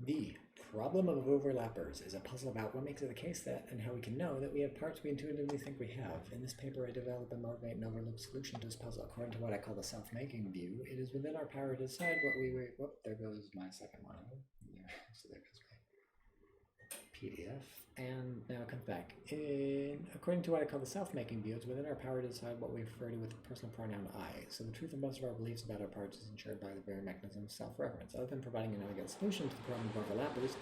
The problem of overlappers is a puzzle about what makes it the case that and how we can know that we have parts we intuitively think we have. In this paper, I develop a motivate and overlook solution to this puzzle. According to what I call the self-making view, it is within our power to decide what we... Whoop, there goes my second one. So there goes my PDF. And now it comes back. According to what I call the self-making view, it's within our power to decide what we refer to with the personal pronoun I. So the truth of most of our beliefs about our parts is ensured by the very mechanism of self-reference. Other than providing an elegant solution to the problem of overlappers,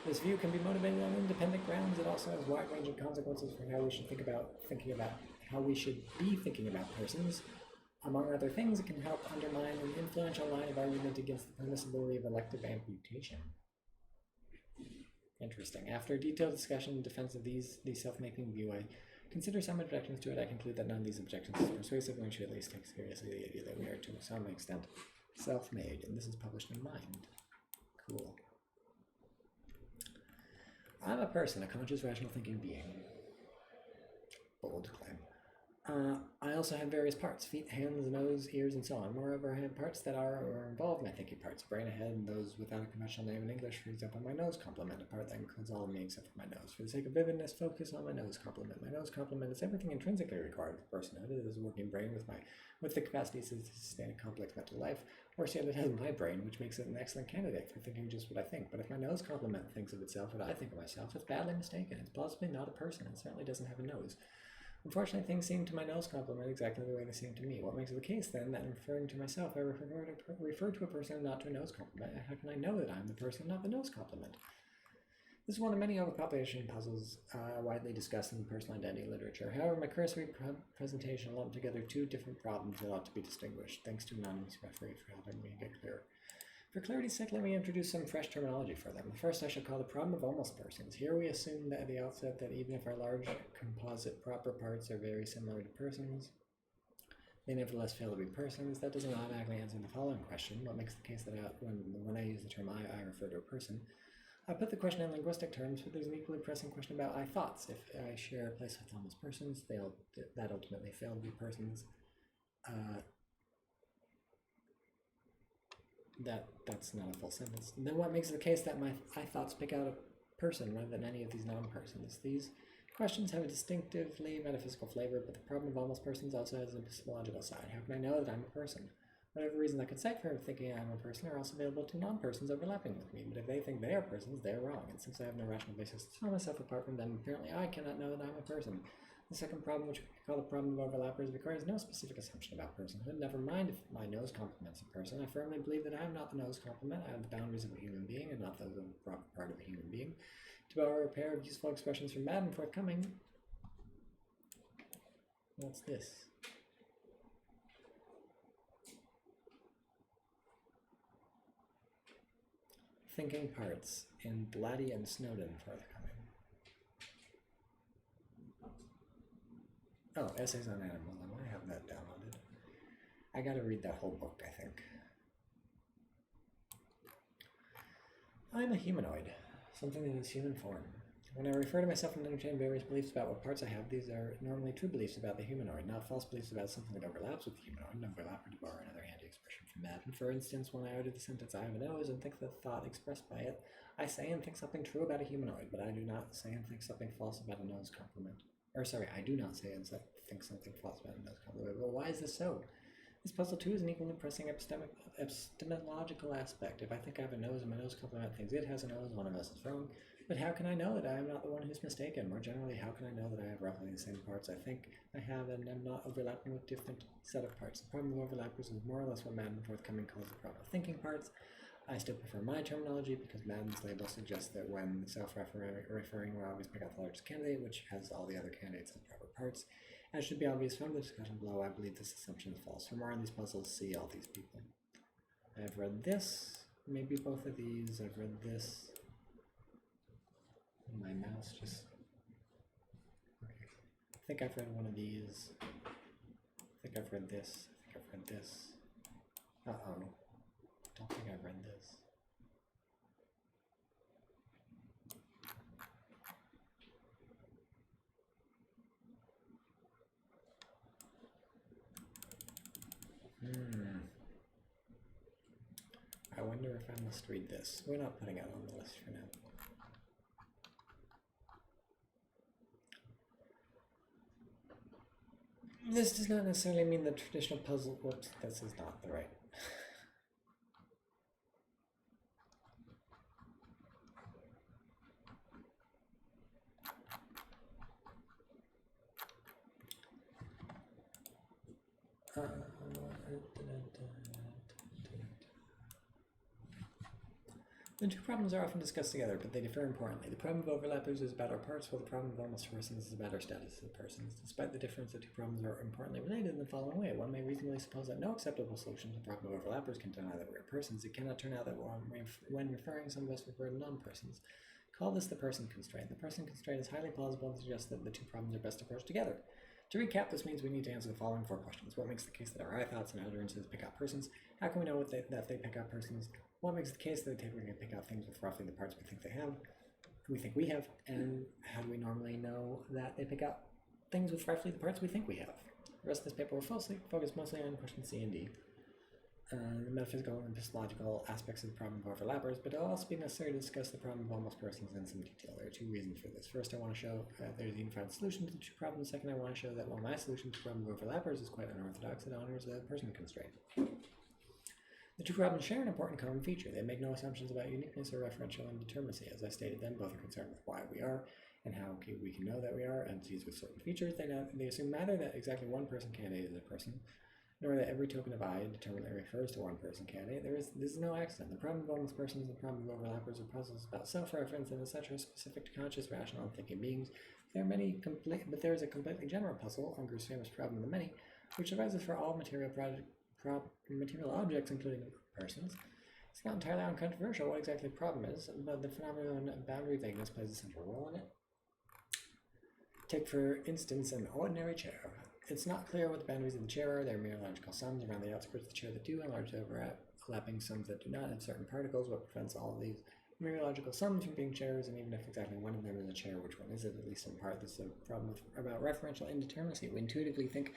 this view can be motivated on independent grounds. It also has wide-ranging consequences for how we should how we should be thinking about persons. Among other things, it can help undermine an influential line of argument against the permissibility of elective amputation. Interesting. After a detailed discussion in defense of the self-making view, I consider some objections to it. I conclude that none of these objections is persuasive, and we should at least take seriously the idea that we are to some extent self-made, and this is published in Mind. Cool. I'm a person, a conscious, rational thinking being. Bold claim. I also have various parts: feet, hands, nose, ears, and so on. Moreover, I have parts that are or involve my thinking parts: brain, head, and those without a conventional name in English. For example, my nose complement, a part that includes all of me except for my nose. For the sake of vividness, focus on my nose complement. My nose complement is everything intrinsically required for personhood. It is a working brain with the capacities to sustain a complex mental life. Or yet, it has my brain, which makes it an excellent candidate for thinking just what I think. But if my nose complement thinks of itself what I think of myself, it's badly mistaken. It's possibly not a person. It certainly doesn't have a nose. Unfortunately, things seem to my nose complement exactly the way they seem to me. What makes it the case, then, that in referring to myself, I refer to a person and not to a nose complement? How can I know that I'm the person, not the nose complement? This is one of many overpopulation puzzles widely discussed in personal identity literature. However, my cursory presentation lumped together two different problems that ought to be distinguished. Thanks to anonymous referee for helping me get clear. For clarity's sake, let me introduce some fresh terminology for them. The first I shall call the problem of almost persons. Here we assume that at the outset that even if our large composite proper parts are very similar to persons, they nevertheless fail to be persons. That doesn't automatically answer the following question: what makes the case that when I use the term I refer to a person? I put the question in linguistic terms, but there's an equally pressing question about I thoughts. If I share a place with almost persons, that ultimately fail to be persons. That's not a full sentence. And then what makes it the case that my I thoughts pick out a person rather than any of these non-persons? These questions have a distinctively metaphysical flavor, but the problem of almost persons also has an epistemological side. How can I know that I'm a person? Whatever reasons I could cite for thinking I'm a person are also available to non-persons overlapping with me, but if they think they are persons, they're wrong, and since I have no rational basis to tell myself apart from them, apparently I cannot know that I'm a person. The second problem, which we call the problem of overlappers, requires no specific assumption about personhood. Never mind if my nose complements a person. I firmly believe that I am not the nose complement. I have the boundaries of a human being and not those of a proper part of a human being. To borrow a pair of useful expressions from Madden forthcoming, what's this? Thinking parts in Blatty and Snowden forthcoming. Oh, Essays on Animalism. I have that downloaded. I gotta read that whole book, I think. I'm a humanoid, something in its human form. When I refer to myself and entertain various beliefs about what parts I have, these are normally true beliefs about the humanoid, not false beliefs about something that overlaps with the humanoid. An overlapper, to borrow another handy expression from Madden. For instance, when I utter the sentence I have a nose and think the thought expressed by it, I say and think something true about a humanoid, but I do not say and think something false about a nose complement. I do not say and think something false about a nose complement. But why is this so? This puzzle, too, is an equally pressing epistemological aspect. If I think I have a nose and my nose complement thinks it has a nose, one of us is wrong. But how can I know that I am not the one who's mistaken? More generally, how can I know that I have roughly the same parts I think I have and am not overlapping with different set of parts? The problem of overlappers is more or less what Madden forthcoming calls the problem of thinking parts. I still prefer my terminology because Madden's label suggests that when self-referring, we'll always pick out the largest candidate, which has all the other candidates as proper parts. As should be obvious from the discussion below, I believe this assumption is false. For more on these puzzles, see all these people. I've read this, maybe both of these. I've read this. My mouse just... Okay. I think I've read one of these. I think I've read this. I think I've read this. Uh-oh. Don't think I've read this. wonder if I must read this. We're not putting it on the list for now. This does not necessarily mean the traditional puzzle. Whoops, this is not the right. The two problems are often discussed together, but they differ importantly. The problem of overlappers is about our parts, while the problem of almost persons is about our status as persons. Despite the difference, the two problems are importantly related in the following way. One may reasonably suppose that no acceptable solution to the problem of overlappers can deny that we are persons. It cannot turn out that when referring, some of us refer to non-persons. Call this the person constraint. The person constraint is highly plausible and suggests that the two problems are best approached together. To recap, this means we need to answer the following 4 questions. What makes the case that our I thoughts and utterances pick out persons? How can we know that they pick out persons? What makes the case that they typically pick out things with roughly the parts we think we have? And how do we normally know that they pick out things with roughly the parts we think we have? The rest of this paper will focus mostly on questions C and D. The metaphysical and epistemological aspects of the problem of overlappers, but it'll also be necessary to discuss the problem of almost persons in some detail. There are 2 reasons for this. First, I want to show there's a unified solution to the 2 problems. Second, I want to show that while my solution to the problem of overlappers is quite unorthodox, it honors the person constraint. The 2 problems share an important common feature. They make no assumptions about uniqueness or referential indeterminacy. As I stated then, both are concerned with why we are and how we can know that we are entities with certain features. They assume neither that exactly one person candidate is a person, nor that every token of I indeterminately refers to one person candidate. This is no accident. The problem of almost persons and the problem of overlappers are puzzles about self-reference and etc. specific to conscious, rational, and thinking beings. There is a completely general puzzle, Unger's famous problem of the many, which arises for all material objects, including persons. It's not entirely uncontroversial what exactly the problem is, but the phenomenon of boundary vagueness plays a central role in it. Take, for instance, an ordinary chair. It's not clear what the boundaries of the chair are. There are mere logical sums around the outskirts of the chair that do, and large overlapping sums that do not have certain particles. What prevents all of these mereological sums from being chairs, and even if exactly one of them is a chair, which one is it, at least in part? This is a problem about referential indeterminacy. We intuitively think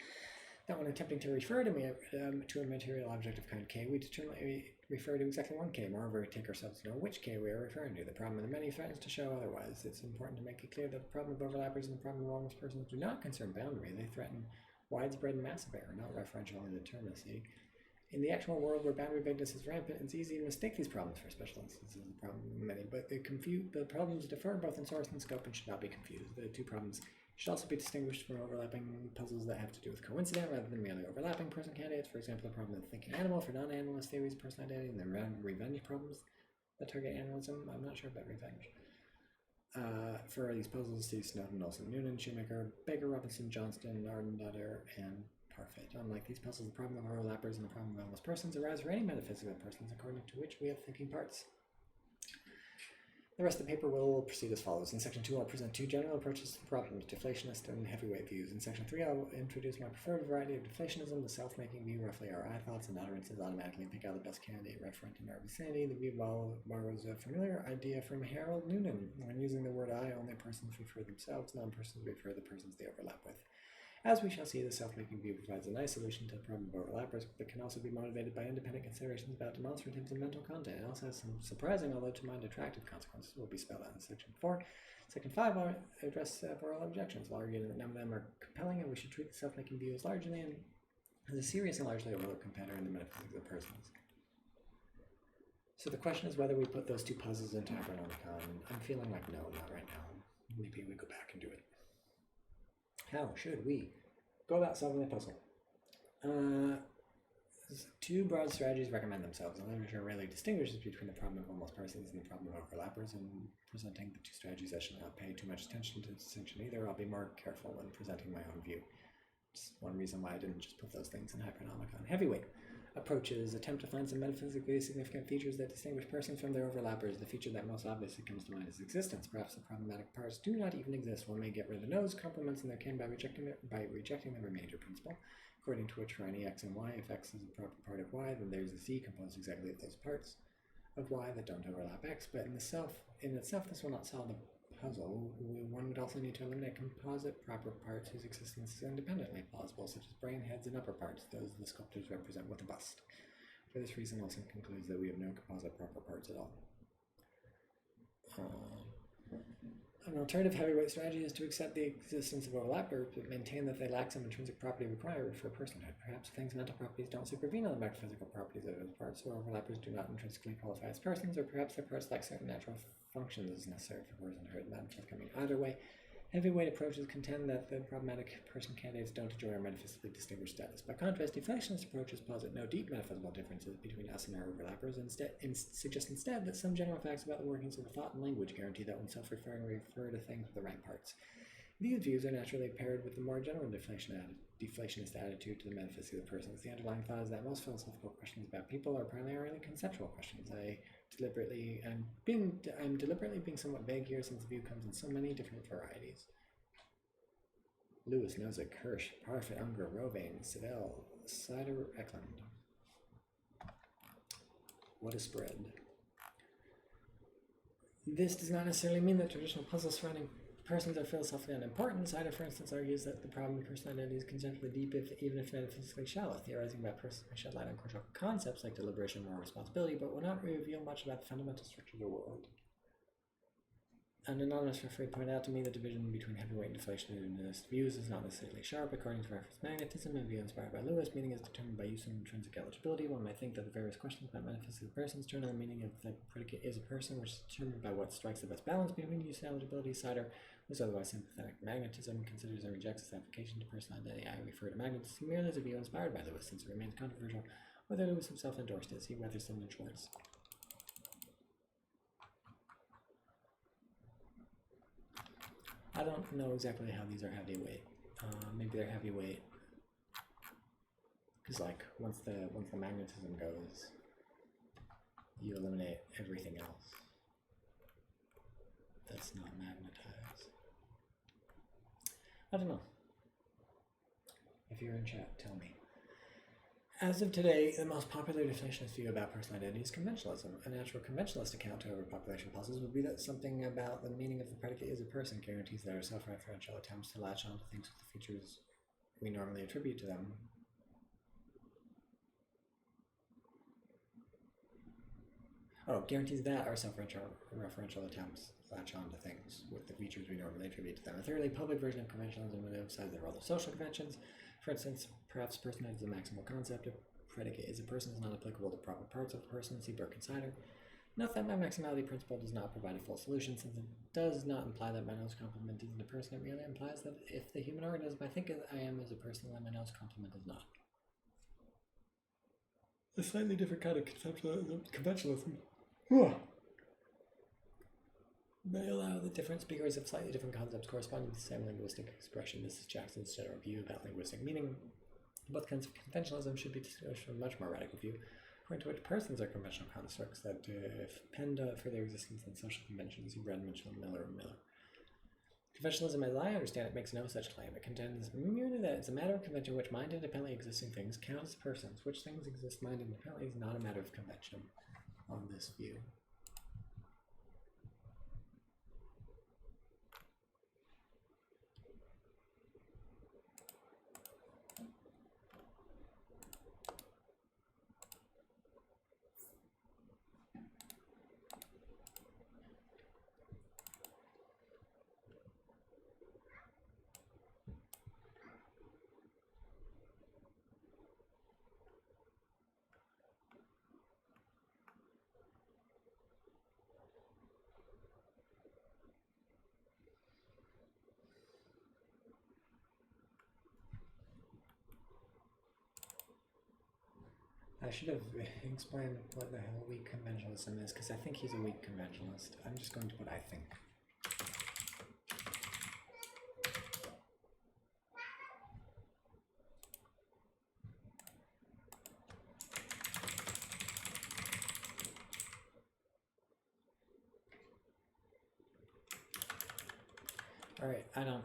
that when attempting to refer to a material object of kind K, we determinately refer to exactly one K. Moreover, we take ourselves to know which K we are referring to. The problem of the many threatens to show otherwise. It's important to make it clear that the problem of overlappers and the problem of almost persons do not concern boundary. They threaten widespread and massive error, not referential indeterminacy. In the actual world where boundary vagueness is rampant, it's easy to mistake these problems for special instances of the problem of many, but the problems differ both in source and scope and should not be confused. The 2 problems should also be distinguished from overlapping puzzles that have to do with coincident rather than merely overlapping person candidates. For example, the problem of the thinking animal for non-animalist theories of person identity, and the revenge problems that target animalism. I'm not sure about revenge. For these puzzles, see Snowden, Olson, Noonan, Shoemaker, Baker, Robinson, Johnston, Ardendotter, and Parfit. Unlike these puzzles, the problem of overlappers and the problem of almost persons arise for any metaphysical persons according to which we have thinking parts. The rest of the paper will proceed as follows. In section 2, I'll present 2 general approaches to the problem, deflationist and heavyweight views. In section 3, I'll introduce my preferred variety of deflationism, the self-making view, roughly our I thoughts and utterances automatically pick out the best candidate referent in our vicinity. The view borrows a familiar idea from Harold Noonan. When using the word I, only persons refer themselves, non-persons refer the persons they overlap with. As we shall see, the self-making view provides a nice solution to the problem of overlappers, but can also be motivated by independent considerations about demonstratives and mental content. It also has some surprising, although to mind attractive consequences, will be spelled out in section 4. Section 5, I'll address several objections. I'll argue that none of them are compelling, and we should treat the self-making view as a serious and largely overlooked competitor in the metaphysics of persons. So the question is whether we put those 2 puzzles into Hypernomicon. I'm feeling like no, not right now. Maybe we go back and do it. How should we go about solving the puzzle? 2 broad strategies recommend themselves. The literature rarely distinguishes between the problem of almost persons and the problem of overlappers. In presenting the 2 strategies, I should not pay too much attention to distinction either. I'll be more careful when presenting my own view. It's one reason why I didn't just put those things in Hypernomicon. Heavyweight approaches attempt to find some metaphysically significant features that distinguish persons from their overlappers. The feature that most obviously comes to mind is existence. Perhaps the problematic parts do not even exist. One may get rid of the nodes, complements, and their kin by rejecting the remainder principle, according to which for any x and y, if x is a proper part of y, then there's a z composed exactly of those parts of y that don't overlap x. But in itself, this will not solve the puzzle. One would also need to eliminate composite proper parts whose existence is independently plausible, such as brain, heads, and upper parts, those the sculptors represent with a bust. For this reason, Wilson concludes that we have no composite proper parts at all. An alternative heavyweight strategy is to accept the existence of overlappers, but maintain that they lack some intrinsic property required for personhood. Perhaps things' mental properties don't supervene on the metaphysical properties of those parts, or overlappers do not intrinsically qualify as persons, or perhaps their parts lack certain natural functions as necessary for personhood. Either way, heavyweight approaches contend that the problematic person candidates don't enjoy our metaphysically distinguished status. By contrast, deflectionist approaches posit no deep metaphysical differences between us and our overlappers, and suggest instead that some general facts about the workings of the thought and language guarantee that when self-referring we refer to things with the right parts. These views are naturally paired with the more general deflationist attitude to the metaphysics of the persons. The underlying thought is that most philosophical questions about people are primarily conceptual questions. I'm deliberately being somewhat vague here, since the view comes in so many different varieties. Lewis, Nozick, Hirsch, Parfit, Unger, Rovane, Seville, Sider, Eklund. What a spread. This does not necessarily mean that traditional puzzles surrounding persons are philosophically unimportant. Sider, for instance, argues that the problem of person identity is conceptually deep, even if metaphysically shallow. Theorizing about persons may shed light on crucial concepts like deliberation, moral responsibility, but will not reveal much about the fundamental structure of the world. An anonymous referee pointed out to me that division between heavyweight and deflationist views is not necessarily sharp. According to reference magnetism, a view inspired by Lewis, meaning is determined by use and intrinsic eligibility. One might think that the various questions about metaphysics of persons turn on the meaning of the predicate is a person, which is determined by what strikes the best balance between use and eligibility. Sider was otherwise sympathetic. Magnetism considers and rejects its application to personal identity. I refer to magnetism merely as a view inspired by Lewis, since it remains controversial whether Lewis himself endorsed it. See Weatherson and Schwartz. I don't know exactly how these are heavyweight. Maybe they're heavyweight because, like, once the magnetism goes, you eliminate everything else that's not magnetized. I don't know. If you're in chat, tell me. As of today, the most popular deflationist view about personal identity is conventionalism. A natural conventionalist account to overpopulation puzzles would be that something about the meaning of the predicate is a person guarantees that our self-referential attempts to latch onto things with the features we normally attribute to them guarantees that our self-referential attempts latch onto things with the features we normally attribute to them. A thoroughly public version of conventionalism would emphasize the role of social conventions. For instance, perhaps personhood is a maximal concept. A predicate is a person is not applicable to proper parts of a person. See Burke and Sider. Note that my maximality principle does not provide a full solution, since it does not imply that my nose complement isn't a person. It merely implies that if the human organism I think I am is a person, then my nose complement is not. A slightly different kind of conventionalism may allow the different speakers of slightly different concepts corresponding to the same linguistic expression. This is Jackson's general view about linguistic meaning. Both kinds of conventionalism should be distinguished from a much more radical view, according to which persons are conventional constructs that depend for their existence on social conventions. You read Mitchell, Miller, and Miller. Conventionalism, as I understand it, makes no such claim. It contends merely that it's a matter of convention which mind-independently existing things count as persons. Which things exist mind-independently is not a matter of convention on this view. I should have explained what the hell weak conventionalism is, because I think he's a weak conventionalist. I'm just going to put I think. Alright, I don't...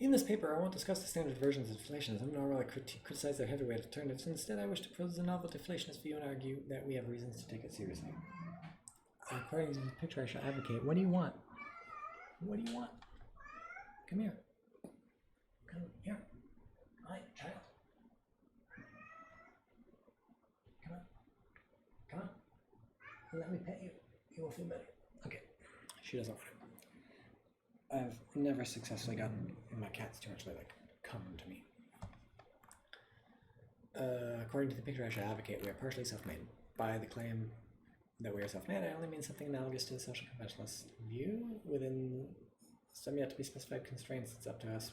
In this paper, I won't discuss the standard versions of deflationism, nor will I criticize their heavyweight alternatives. Instead, I wish to propose a novel deflationist view and argue that we have reasons to take it seriously. According to the picture I shall advocate, what do you want? What do you want? Come here. Come here. Hi, child. Come on. Come on. Let me pet you. You will feel better. Okay. She doesn't want it. I've never successfully gotten my cats to actually, come to me. According to the picture I shall advocate, we are partially self-made. By the claim that we are self-made, I only mean something analogous to the social conventionalist view. Within some yet to be specified constraints, it's up to us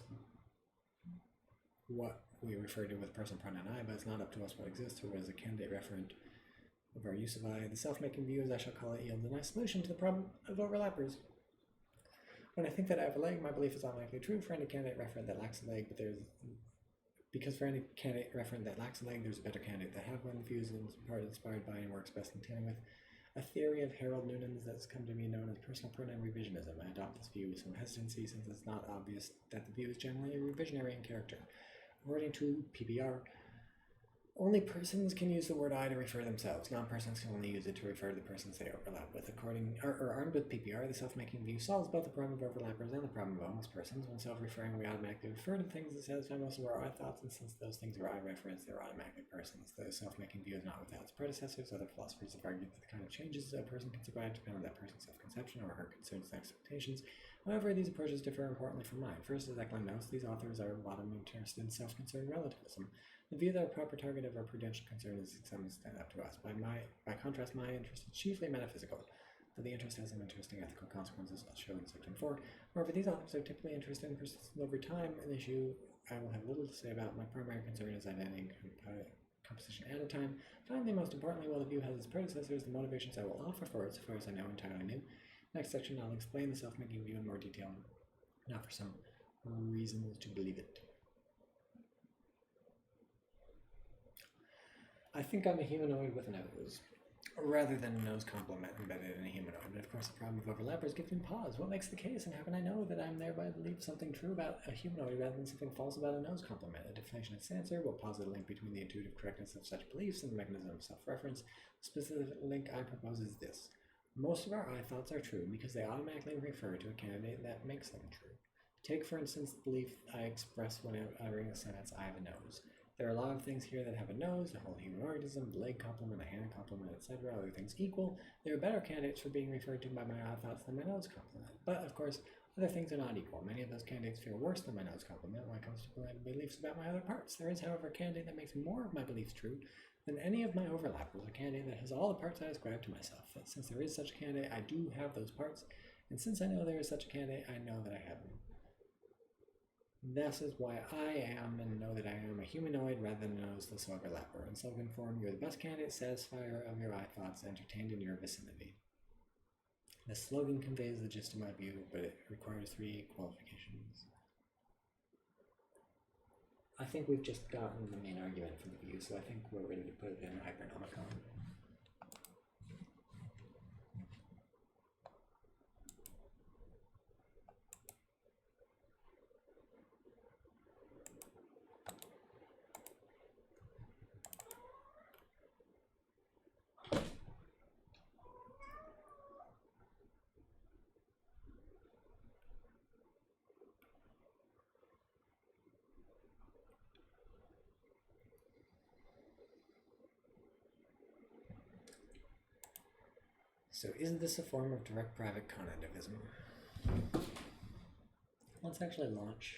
what we refer to with personal pronoun I, but it's not up to us what exists or what is a candidate referent of our use of I. The self-making view, as I shall call it, yields a nice solution to the problem of overlappers. When I think that I have a leg, my belief is unlikely true for any candidate referent that lacks a leg, but because for any candidate referent that lacks a leg, there's a better candidate that have one. The view is in part inspired by and works best in tandem with a theory of Harold Noonan's that's come to be known as personal pronoun revisionism. I adopt this view with some hesitancy since it's not obvious that the view is generally revisionary in character. According to PBR, only persons can use the word I to refer to themselves. Non-persons can only use it to refer to the persons they overlap with. Armed with PPR, the self-making view solves both the problem of overlappers and the problem of homeless persons. When self-referring, we automatically refer to things that satisfy most of our I thoughts, and since those things are I reference, they're automatically persons. The self-making view is not without its predecessors. Other philosophers have argued that the kind of changes a person can survive depend on that person's self-conception or her concerns and expectations. However, these approaches differ importantly from mine. First, as Eklund notes, these authors are a lot of interested in self-concerned relativism. The view that a proper target of our prudential concern is to some extent up to us. By contrast, my interest is chiefly metaphysical, though the interest has some interesting ethical consequences, I'll show in section 4. However, these authors are typically interested in persistence over time, an issue I will have little to say about. My primary concern is identity and composition at a time. Finally, most importantly, while the view has its predecessors, the motivations I will offer for it, so far as I know, entirely new. Next section, I'll explain the self-making view in more detail, and offer some reasons to believe it. I think I'm a humanoid with a nose, rather than a nose complement embedded in a humanoid. And of course, the problem of overlappers gives me pause. What makes the case, and how can I know that I'm thereby believe something true about a humanoid rather than something false about a nose complement? A deflationist answer will posit a link between the intuitive correctness of such beliefs and the mechanism of self-reference. The specific link I propose is this. Most of our I thoughts are true because they automatically refer to a candidate that makes them true. Take, for instance, the belief I express when uttering the sentence, I have a nose. There are a lot of things here that have a nose, the whole human organism, the leg complement, the hand complement, etc. Other things equal, they are better candidates for being referred to by my I thoughts than my nose complement. But, of course, other things are not equal. Many of those candidates feel worse than my nose complement when it comes to beliefs about my other parts. There is, however, a candidate that makes more of my beliefs true than any of my overlappers, a candidate that has all the parts I ascribe to myself. That since there is such a candidate, I do have those parts, and since I know there is such a candidate, I know that I have them. This is why I am and know that I am a humanoid rather than a noseless overlapper. In slogan form, you're the best candidate satisfier of your I thoughts entertained in your vicinity. The slogan conveys the gist of my view, but it requires 3 qualifications. I think we've just gotten the main argument from the view, so I think we're ready to put it in Hypernomicon. So isn't this a form of direct private cognitivism? Let's actually launch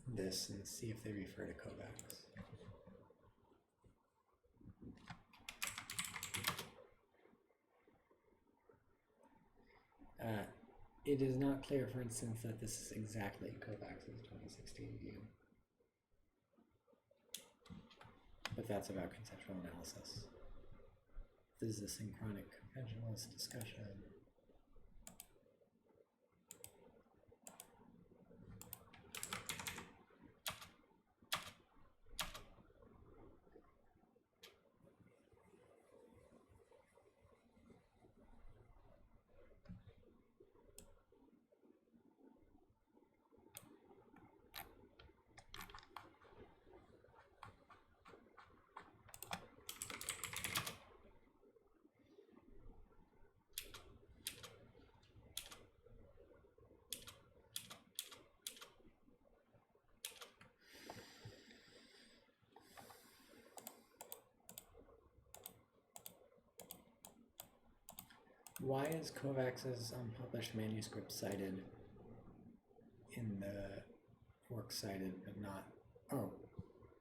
this and see if they refer to Kovacs. It is not clear, for instance, that this is exactly Kovac's 2016 view. But that's about conceptual analysis. This is a synchronic conventionalist discussion. Why is Kovac's unpublished manuscript cited in the work cited, but not? Oh,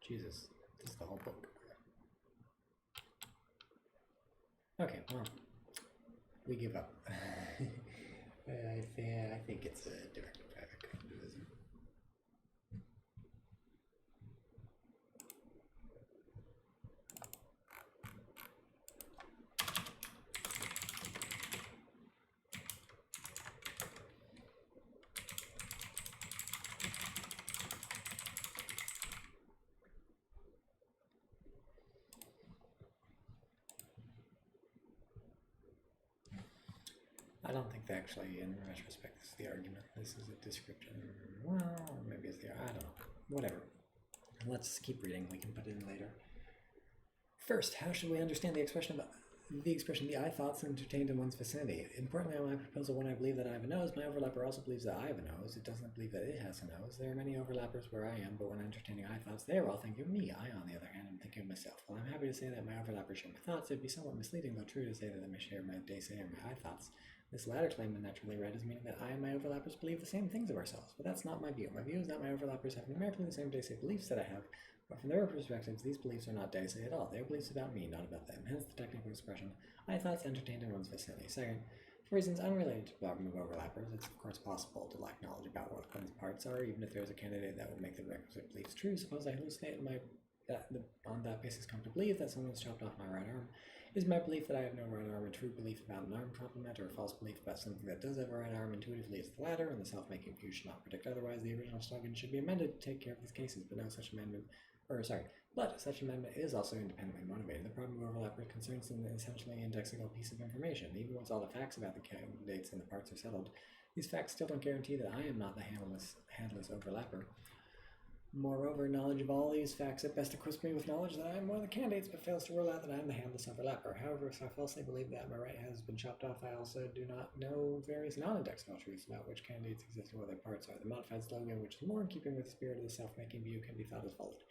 Jesus! This is the whole book. Okay, well, we give up. I think it's a direct private communism. I don't think that actually, in retrospect, this is the argument. This is a description. Well, maybe it's the, I don't know. Whatever. Let's keep reading. We can put it in later. First, how should we understand the expression the I thoughts entertained in one's vicinity? Importantly, on my proposal, when I believe that I have a nose, my overlapper also believes that I have a nose. It doesn't believe that it has a nose. There are many overlappers where I am, but when entertaining I thoughts, they are all thinking of me. I, on the other hand, am thinking of myself. While I'm happy to say that my overlappers share my thoughts, it would be somewhat misleading, though true, to say that they may share my day say or my I thoughts. This latter claim, when naturally read, is meaning that I and my overlappers believe the same things of ourselves, but that's not my view. My view is that my overlappers have numerically the same day say beliefs that I have, but from their perspectives, these beliefs are not day say at all. They are beliefs about me, not about them. Hence the technical expression, I thoughts entertained in one's vicinity. Second, for reasons unrelated to the problem of overlappers, it's of course possible to lack knowledge about what one's parts are, even if there's a candidate that would make the requisite beliefs true. Suppose I hallucinate on that basis come to believe that someone's chopped off my right arm. Is my belief that I have no right arm a true belief about an arm complement, or a false belief about something that does have a right arm? Intuitively it's the latter, and the self-making view should not predict otherwise. The original slogan should be amended to take care of these cases, but such amendment is also independently motivated. The problem of overlap concerns an essentially indexical piece of information. Even once all the facts about the candidates and the parts are settled, these facts still don't guarantee that I am not the handless overlapper. Moreover, knowledge of all these facts at best equips me with knowledge that I am one of the candidates, but fails to rule out that I am the handless overlapper. However, if I falsely believe that my right has been chopped off, I also do not know various non-indexical truths about which candidates exist and what their parts are. The modified slogan, which is more in keeping with the spirit of the self-making view, can be thought as followed.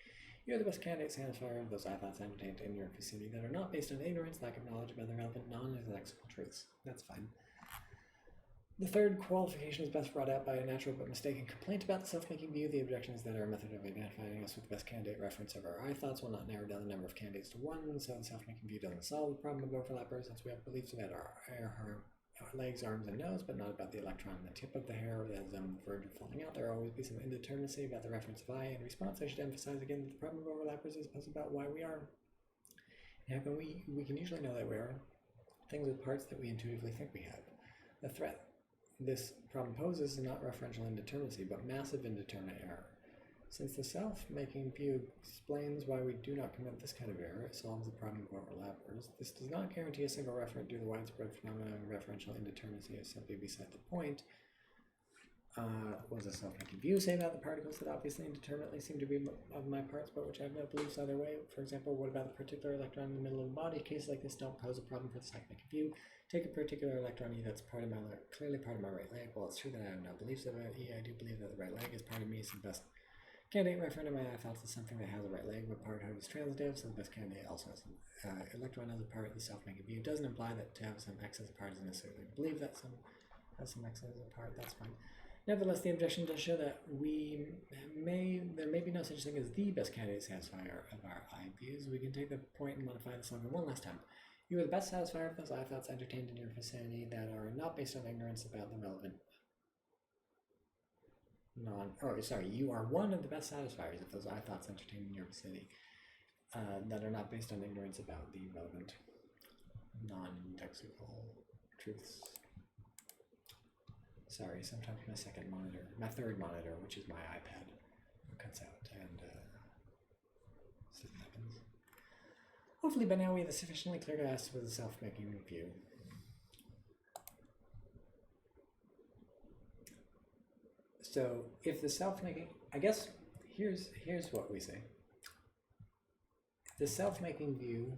You are the best candidate satisfier of those I thoughts entertained in your vicinity that are not based on ignorance, lack of knowledge about the relevant non-indexical truths. That's fine. The third qualification is best brought out by a natural but mistaken complaint about the self-making view. The objection is that our method of identifying us with the best candidate reference of our I thoughts will not narrow down the number of candidates to one, so the self-making view doesn't solve the problem of overlappers, since we have beliefs about our legs, arms, and nose, but not about the electron on the tip of the hair or the zone verge of falling out. There will always be some indeterminacy about the reference of I. In response, I should emphasize again that the problem of overlappers is about why we are. And how can we can usually know that we are things with parts that we intuitively think we have. The threat this problem poses is not referential indeterminacy, but massive indeterminate error. Since the self-making view explains why we do not commit this kind of error, it solves the problem of overlappers. This does not guarantee a single referent due to the widespread phenomenon of referential indeterminacy is simply beside the point. What does the self-making view say about the particles that obviously indeterminately seem to be of my parts, but which I have no beliefs either way? For example, what about the particular electron in the middle of the body? Cases like this don't pose a problem for the self-making view. Take a particular electron E that's clearly part of my right leg. Well, it's true that I have no beliefs about E. I do believe that the right leg is part of me, so the best candidate referent in my I thoughts is something that has a right leg, but part of it is transitive, so the best candidate also has an electron as a part of the self-making view. It doesn't imply that to have some X as a part is necessarily believe that some has some X as a part. That's fine. Nevertheless, the objection does show that there may be no such thing as the best candidate satisfier of our I views. We can take the point and modify the slogan one last time. You are the best satisfier of those I thoughts entertained in your vicinity that are not based on ignorance about the relevant you are one of the best satisfiers of those I thoughts entertained in your vicinity that are not based on ignorance about the relevant non-indexical truths. Sorry, sometimes my third monitor, which is my iPad, cuts out, and stuff happens. Hopefully by now we have a sufficiently clear grasp with the self-making view. So if the self-making, I guess here's what we say. The self-making view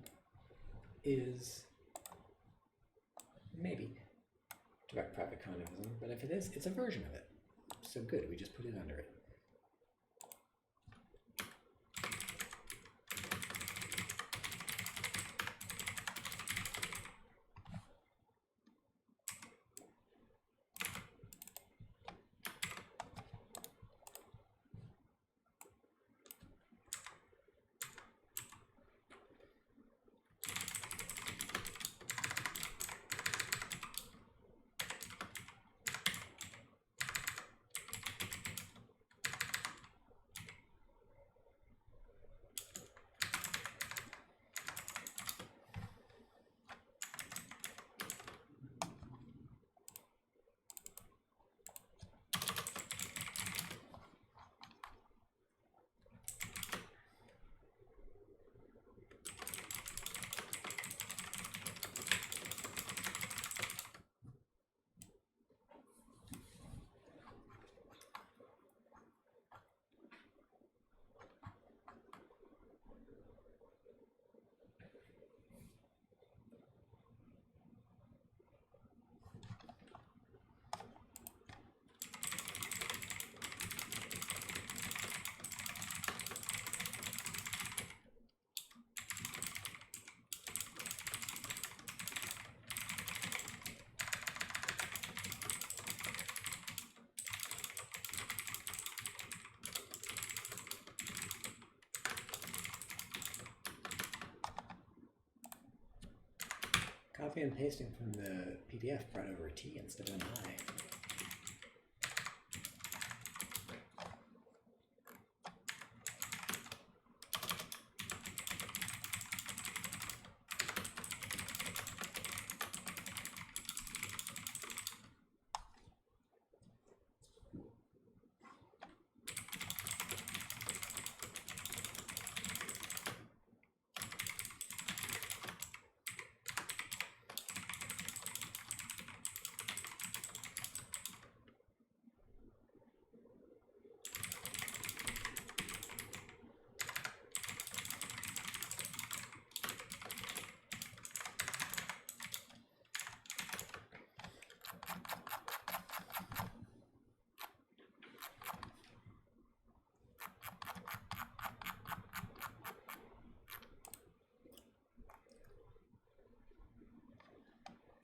is maybe direct private cognitivism, but if it is, it's a version of it. So good, we just put it under it. copy and pasting from the PDF brought over T instead of an I.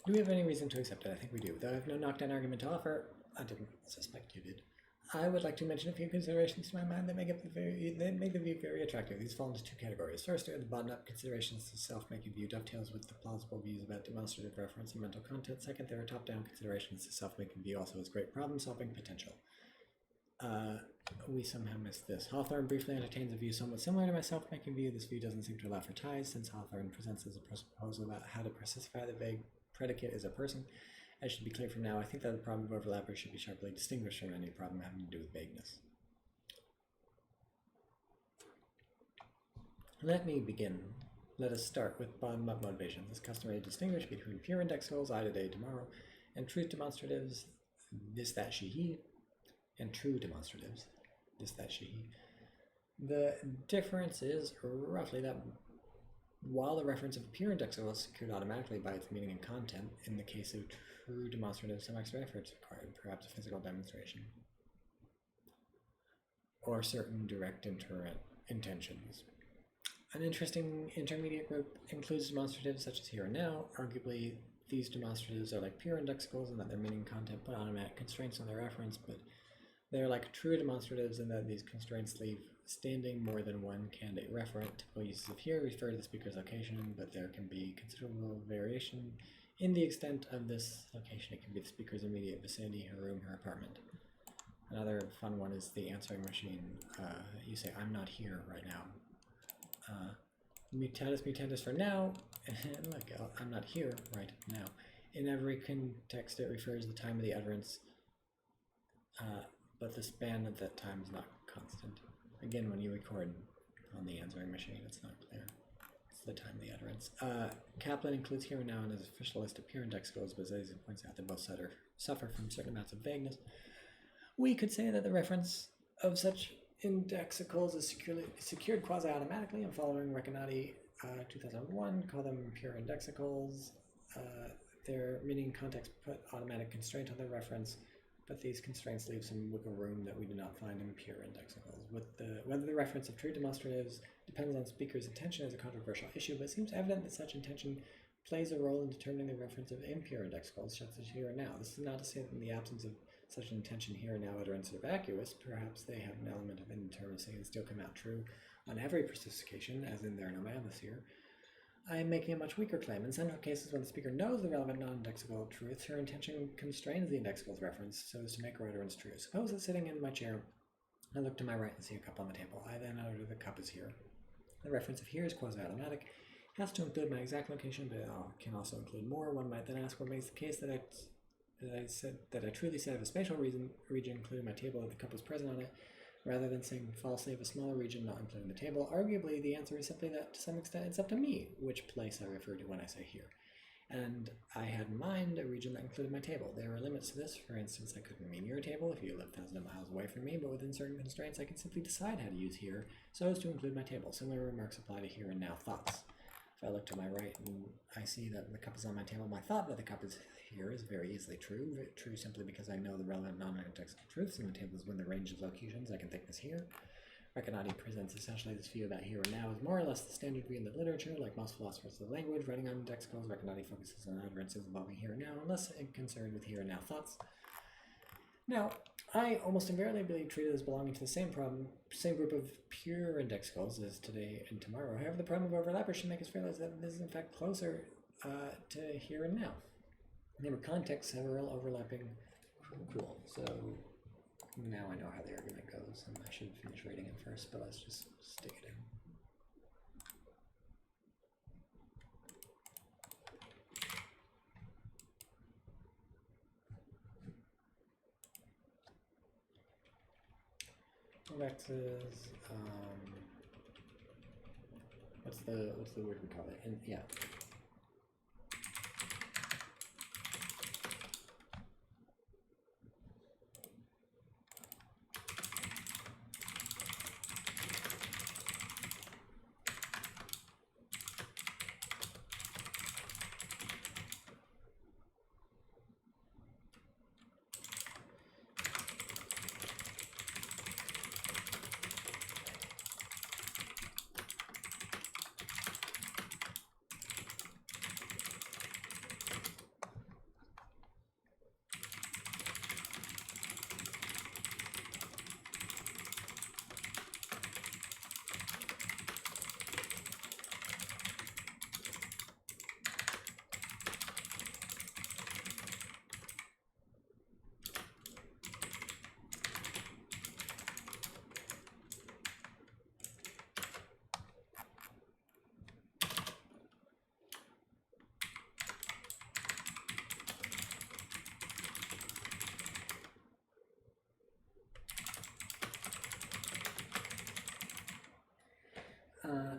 Do we have any reason to accept it? I think we do. Though I have no knockdown argument to offer, I didn't suspect you did. I would like to mention a few considerations to my mind that make the view very attractive. These fall into two categories. First are the bottom-up considerations the self-making view dovetails with the plausible views about demonstrative reference and mental content. Second, there are top-down considerations the self-making view also has great problem-solving potential. We somehow missed this. Hawthorne briefly entertains a view somewhat similar to my self-making view. This view doesn't seem to allow for ties, since Hawthorne presents as a proposal about how to specify the vague predicate is a person. As should be clear from now, I think that the problem of overlappers should be sharply distinguished from any problem having to do with vagueness. Let me begin. Let us start with bottom-up motivations. It's customary to distinguish between pure index goals, I today, tomorrow, and truth demonstratives, this, that, she, he, and true demonstratives, this, that, she, he. The difference is roughly that while the reference of a pure index goal is secured automatically by its meaning and content, in the case of true demonstratives, some extra effort is required, perhaps a physical demonstration, or certain direct intentions. An interesting intermediate group includes demonstratives such as here and now. Arguably, these demonstratives are like pure index goals in that their meaning and content put automatic constraints on their reference, but they're like true demonstratives in that these constraints leave standing more than one candidate referent. Typical uses of here refer to the speaker's location, but there can be considerable variation in the extent of this location. It can be the speaker's immediate vicinity, her room, her apartment. Another fun one is the answering machine. You say, I'm not here right now. Mutatis mutandis for now, and look, I'm not here right now. In every context, it refers to the time of the utterance, but the span of that time is not constant. Again, when you record on the answering machine, it's not clear. It's the time of the utterance. Kaplan includes here and now in his official list of pure index goals, but as he points out, they both suffer from certain amounts of vagueness. We could say that the reference of such indexicals is secured quasi-automatically, and following Recanati 2001, call them pure indexicals. Their meaning and context put automatic constraint on their reference, but these constraints leave some wiggle room that we do not find in pure indexicals. Whether the reference of true demonstratives depends on speaker's intention is a controversial issue, but it seems evident that such intention plays a role in determining the reference of impure indexicals, such as here and now. This is not to say that in the absence of such an intention here and now utterances are vacuous. Perhaps they have an element of indeterminacy and still come out true on every personification, as in there are no mammoths here. I am making a much weaker claim. In some cases, when the speaker knows the relevant non-indexical truth, her intention constrains the indexical's reference so as to make her utterance true. Suppose that sitting in my chair, I look to my right and see a cup on the table. I then utter the cup is here. The reference of here is quasi-automatic. It has to include my exact location, but it can also include more. One might then ask what makes the case that I truly said of a spatial region including my table, that the cup was present on it, rather than saying falsely of a smaller region not including the table. Arguably, the answer is simply that to some extent it's up to me which place I refer to when I say here. And I had in mind a region that included my table. There are limits to this. For instance, I couldn't mean your table if you live thousands of miles away from me, but within certain constraints I can simply decide how to use here so as to include my table. Similar remarks apply to here and now thoughts. If I look to my right and I see that the cup is on my table, my thought that the cup is here is very easily true. True simply because I know the relevant non-indexical truths, and the table is within the range of locutions I can think this here. Recanati presents essentially this view about here and now as more or less the standard view in the literature. Like most philosophers of the language, writing on indexicals, Recanati focuses on utterances involving here and now, and less concerned with here and now thoughts. Now, I almost invariably believe treated as belonging to the same group of pure indexicals as today and tomorrow. However, the problem of overlappers should make us realize that this is in fact closer to here and now. Remember, context, several overlapping. Cool. So now I know how the argument goes, and I should finish writing it first, but let's just stick it in. Kovac says, what's the word we call it? And yeah.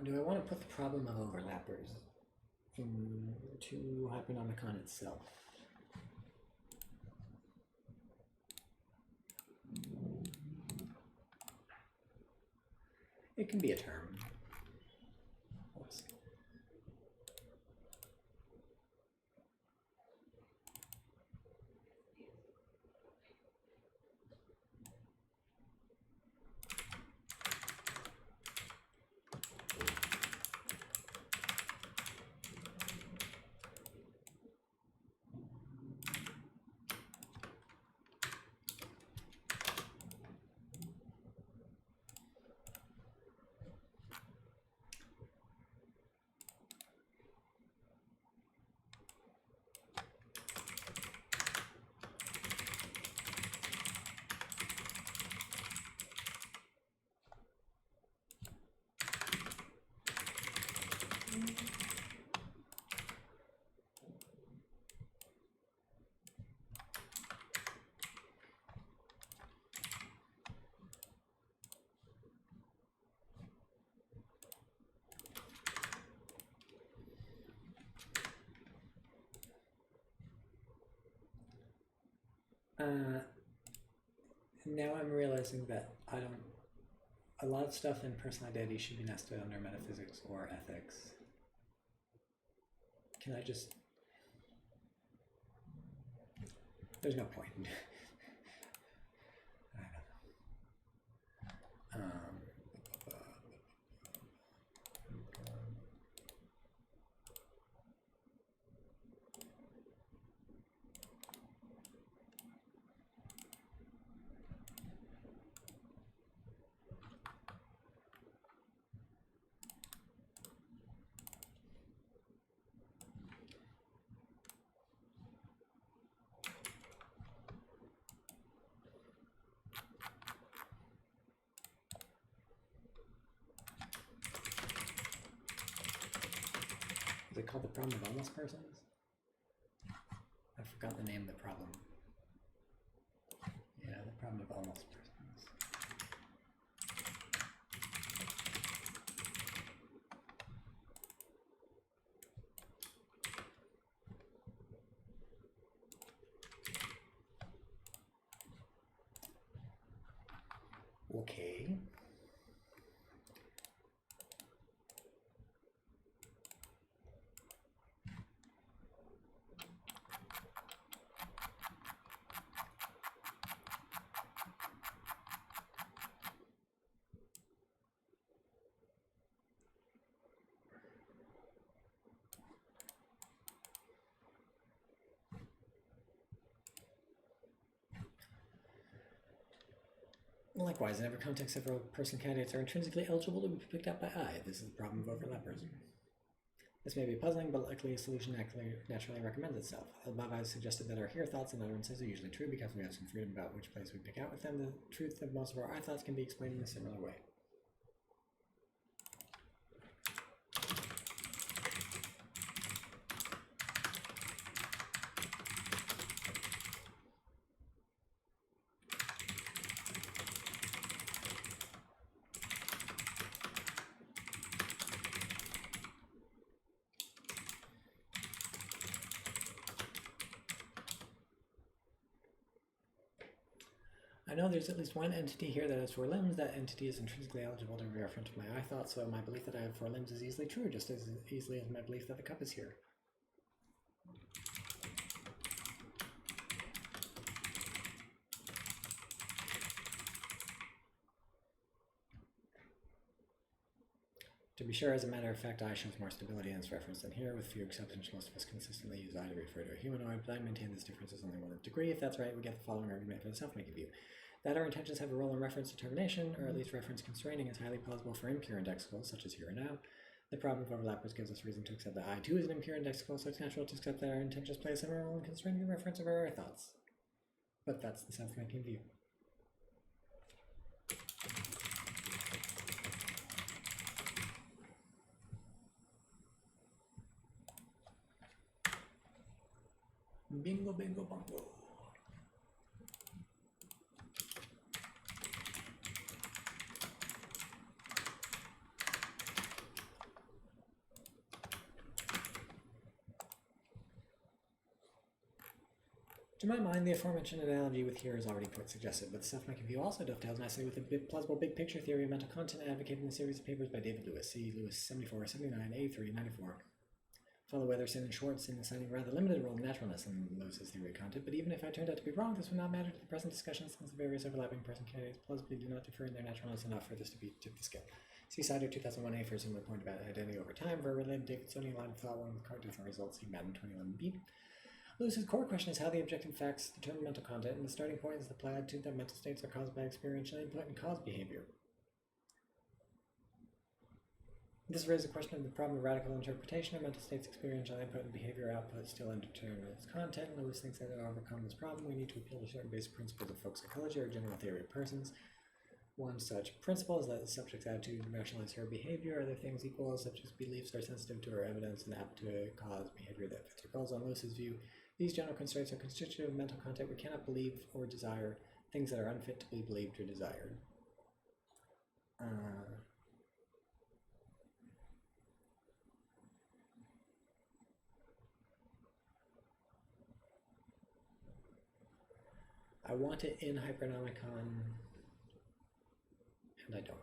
Do I want to put the problem of overlappers into Hypernomicon itself? It can be a term. Oops. Now I'm realizing that a lot of stuff in personal identity should be nested under metaphysics or ethics. Can I just... There's no point. I don't know. Is it called the problem of almost persons? I forgot the name of the problem. Yeah, the problem of almost persons. Okay. Likewise, in every context, several person candidates are intrinsically eligible to be picked up by I. This is the problem of overlappers. This may be puzzling, but likely a solution naturally recommends itself. Above, I've suggested that our here thoughts and utterances are usually true because we have some freedom about which place we pick out with them. The truth of most of our I thoughts can be explained in a similar way. I know there's at least one entity here that has 4 limbs. That entity is intrinsically eligible to be referred to my I thought, so my belief that I have 4 limbs is easily true, just as easily as my belief that the cup is here. To be sure, as a matter of fact, I shows more stability in its reference than here. With few exceptions, most of us consistently use I to refer to a humanoid, but I maintain this difference is only 1 degree. If that's right, we get the following argument for the self-making view. That our intentions have a role in reference determination, or at least reference constraining, is highly plausible for impure indexicals, such as here and now. The problem of overlappers gives us reason to accept that I too is an impure indexical, so it's natural to accept that our intentions play a similar role in constraining the reference of our thoughts. But that's the self-making view. Bingo, bingo, bongo. To my mind, the aforementioned analogy with here is already quite suggestive, but the self-making view also dovetails nicely with the plausible big picture theory of mental content advocated in a series of papers by David Lewis, see Lewis 74, 79, 83, 94. Follow Weatherson and Schwartz in assigning a rather limited role of naturalness in Lewis's theory of content, but even if I turned out to be wrong, this would not matter to the present discussion since the various overlapping person candidates plausibly do not differ in their naturalness enough for this to be tip the scale. See Sider 2001A for a similar point about identity over time, for a related Davidsonian line of thought, one with quite different results, see Madden 2011B. Lewis's core question is how the objective facts determine mental content, and the starting point is the platitude that mental states are caused by experiential input and cause behavior. This raises a question of the problem of radical interpretation of mental states, experiential input, and behavior output still undetermined its content. Lewis thinks that to overcome this problem, we need to appeal to certain basic principles of folk psychology or general theory of persons. One such principle is that the subject's attitude rationalizes her behavior. Other things equal, subject's beliefs are sensitive to her evidence and apt to cause behavior that fits her goals. On Lewis's view, these general constraints are constitutive of mental content. We cannot believe or desire things that are unfit to be believed or desired. I want it in Hypernomicon, and I don't.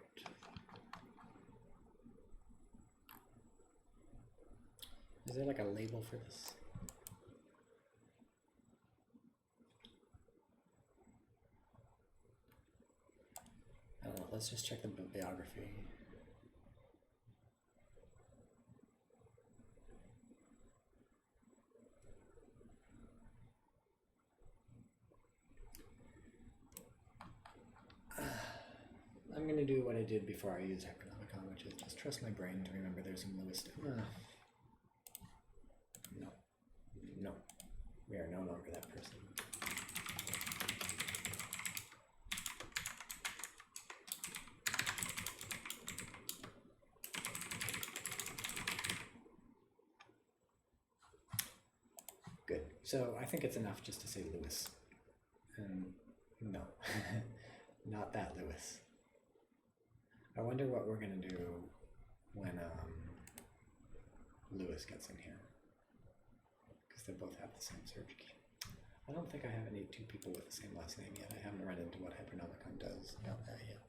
Is there like a label for this? I don't know, let's just check the bibliography. I'm going to do what I did before I used Hypernomicon, which is just trust my brain to remember there's some Lewis stuff. No. We are no longer that person. Good. So I think it's enough just to say Lewis. And no, not that Lewis. I wonder what we're going to do when Lewis gets in here. Because they both have the same search key. I don't think I have any 2 people with the same last name yet. I haven't run into what Hypernomicon does about that yet.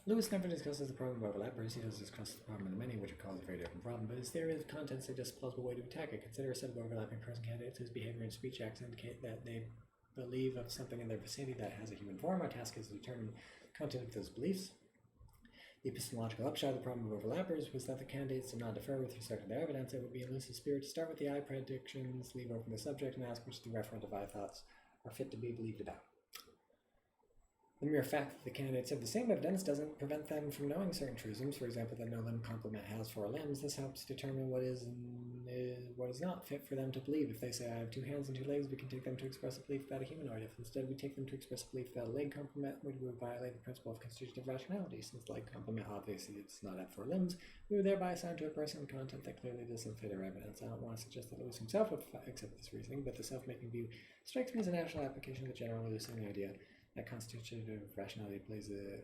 Lewis never discusses the problem of overlappers. He does discuss the problem of the many, which are called a very different problem, but his theory of content suggests a plausible way to attack it. Consider a set of overlapping person candidates whose behavior and speech acts indicate that they believe of something in their vicinity that has a human form. Our task is to determine the content of those beliefs. The epistemological upshot of the problem of overlappers was that the candidates did not defer with respect to their evidence. It would be a lucid spirit to start with the I predictions, leave open the subject, and ask which the referent of I thoughts are fit to be believed about. The mere fact that the candidates have the same evidence doesn't prevent them from knowing certain truisms. For example, that no limb complement has 4 limbs. This helps determine what is and what is not fit for them to believe. If they say, I have 2 hands and 2 legs, we can take them to express a belief about a humanoid. If instead we take them to express a belief about a leg complement, we would violate the principle of constitutive rationality. Since leg complement obviously does not have 4 limbs, we would thereby assign to a person content that clearly doesn't fit our evidence. I don't want to suggest that Lewis himself would accept this reasoning, but the self-making view strikes me as a natural application of the general Lewisian idea that constitutive rationality plays a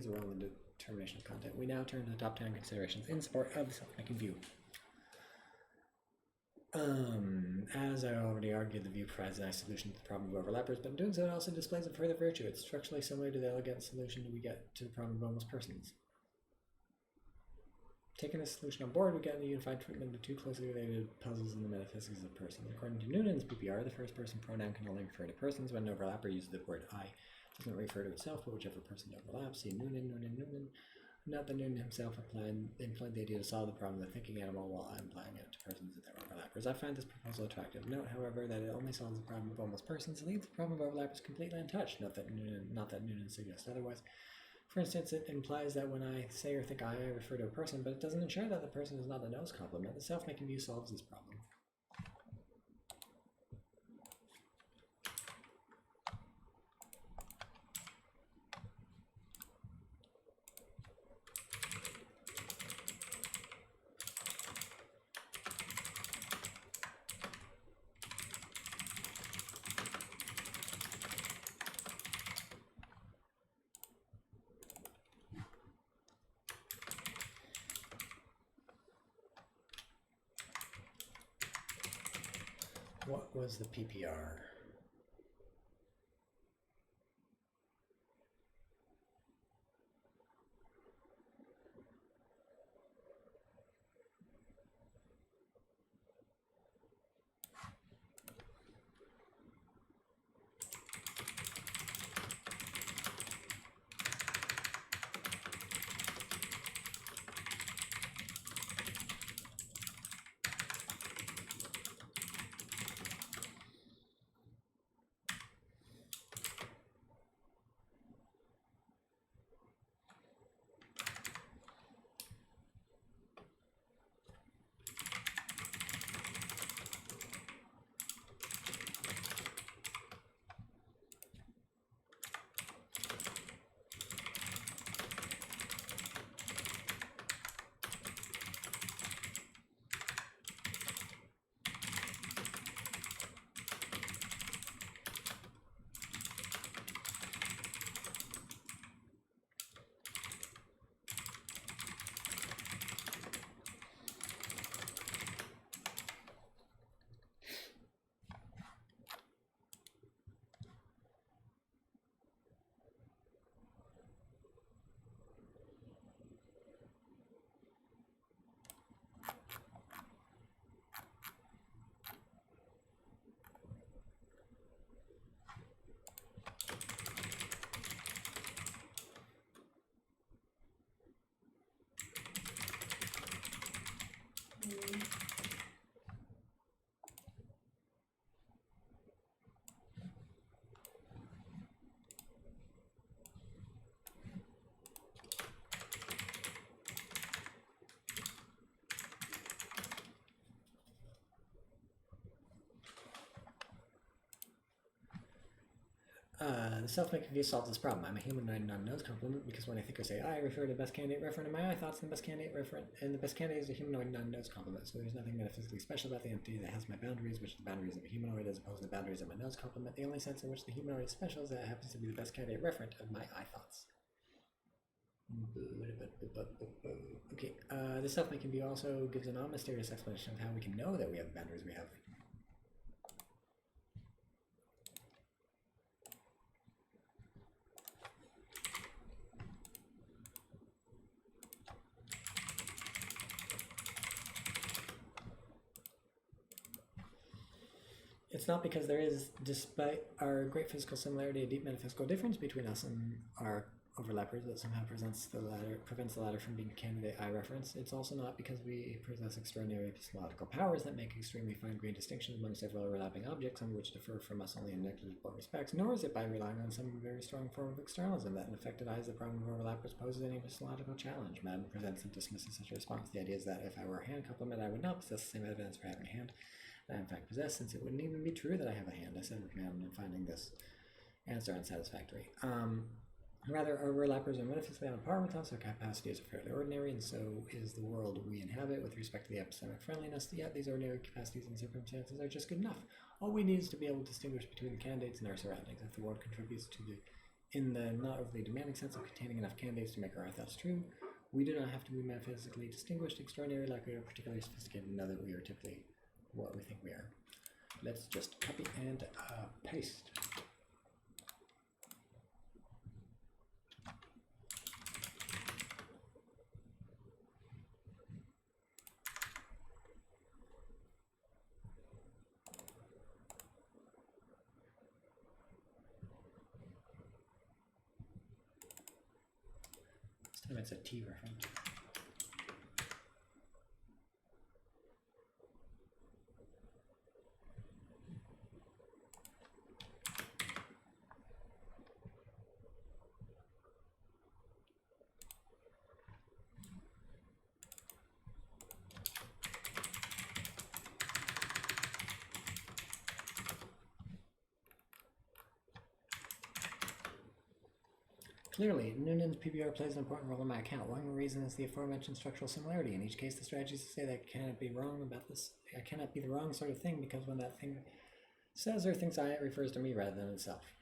role in the determination of content. We now turn to the top 10 considerations in support of the self-making view. As I already argued, the view provides a nice solution to the problem of overlappers, but in doing so it also displays a further virtue. It's structurally similar to the elegant solution we get to the problem of almost persons. Taking this solution on board, we get a unified treatment of 2 closely related puzzles in the metaphysics of person. According to Noonan's PPR, the first person pronoun can only refer to persons. When an overlapper uses the word I, it doesn't refer to itself, but whichever person overlaps. See Noonan. Not that Noonan himself employed the idea to solve the problem of the thinking animal while implying it to persons and their overlappers. I find this proposal attractive. Note, however, that it only solves the problem of almost persons and leaves the problem of overlappers completely untouched. Not that Noonan suggests otherwise. For instance, it implies that when I say or think I refer to a person, but it doesn't ensure that the person is not a nose complement. The self-making view solves this problem. What was the PPR? The self-making view solves this problem. I'm a humanoid non-nose complement because when I think or say I refer to the best candidate referent in my I thoughts, and the best candidate referent, and the best candidate is a humanoid non-nose complement. So there's nothing metaphysically special about the entity that has my boundaries, which are the boundaries of a humanoid, as opposed to the boundaries of my nose complement. The only sense in which the humanoid is special is that it happens to be the best candidate referent of my I thoughts. Okay, the self-making view also gives a non-mysterious explanation of how we can know that we have the boundaries we have. It's not because there is, despite our great physical similarity, a deep metaphysical difference between us and our overlappers that somehow prevents the latter from being candidate eye reference. It's also not because we possess extraordinary epistemological powers that make extremely fine-grained distinctions among several overlapping objects, some of which differ from us only in negligible respects, nor is it by relying on some very strong form of externalism that effectivize the problem of overlappers poses any epistemological challenge. Madden presents and dismisses such a response. The idea is that if I were a hand complement, I would not possess the same evidence for having a hand that I in fact possess, since it wouldn't even be true that I have a hand. I said with Madden in finding this answer unsatisfactory. Rather, overlappers are metaphysically on par with us. Our capacities are fairly ordinary, and so is the world we inhabit with respect to the epistemic friendliness. Yet these ordinary capacities and circumstances are just good enough. All we need is to be able to distinguish between the candidates and our surroundings. If the world contributes to in the not overly demanding sense of containing enough candidates to make our thoughts true, we do not have to be metaphysically distinguished, extraordinary, like we are particularly sophisticated, and know that we are typically what we think we are. Let's just copy and paste. It's a T reference. Clearly, Noonan's PBR plays an important role in my account. One reason is the aforementioned structural similarity. In each case, the strategy is to say that I cannot be wrong about this. I cannot be the wrong sort of thing, because when that thing says or thinks I, it refers to me rather than itself.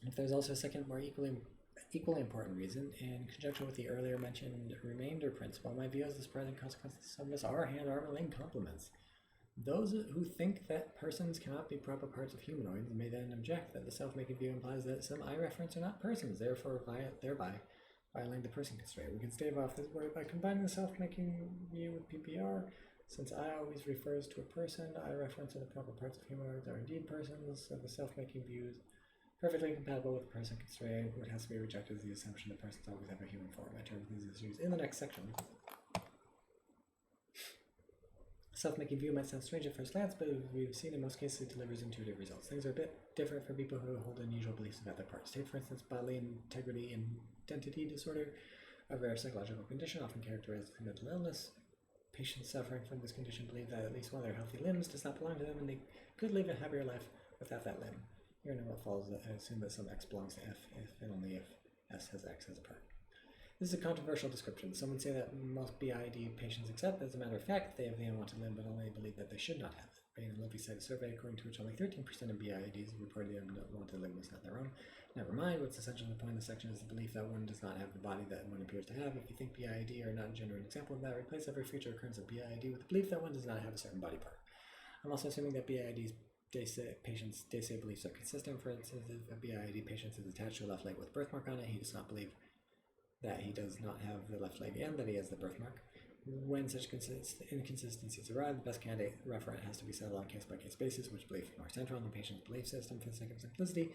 If there's also a second, more equally important reason, in conjunction with the earlier mentioned remainder principle, my view is the surprising consequences of this are hand-arm link complements. Those who think that persons cannot be proper parts of humanoids may then object that the self-making view implies that some eye reference are not persons, therefore thereby violating the person constraint. We can stave off this word by combining the self-making view with PPR. Since I always refers to a person, eye reference and the proper parts of humanoids are indeed persons, so the self-making view is perfectly compatible with the person constraint. What has to be rejected is the assumption that persons always have a human form. I turn to these issues in the next section. Self-making view might sound strange at first glance, but as we've seen in most cases, it delivers intuitive results. Things are a bit different for people who hold unusual beliefs about their parts. Take, for instance, bodily integrity and identity disorder, a rare psychological condition often characterized as mental illness. Patients suffering from this condition believe that at least one of their healthy limbs does not belong to them, and they could live a happier life without that limb. Here in what follows, I assume that some X belongs to F, if and only if S has X as a part. This is a controversial description. Some would say that most BID patients accept, as a matter of fact, that they have the unwanted limb, but only believe that they should not have it. Bain and Levy cite a survey according to which only 13% of BIDs reported the unwanted limb was not their own. Never mind, what's essentially the point of the section is the belief that one does not have the body that one appears to have. If you think BID are not a genuine example of that, replace every future occurrence of BID with the belief that one does not have a certain body part. I'm also assuming that BID's day say beliefs are consistent. For instance, if a BID patient is attached to a left leg with a birthmark on it, he does not believe that he does not have the left leg and that he has the birthmark. When such inconsistencies arise, the best candidate referent has to be settled on case-by-case basis, which belief is more central in the patient's belief system. For the sake of simplicity,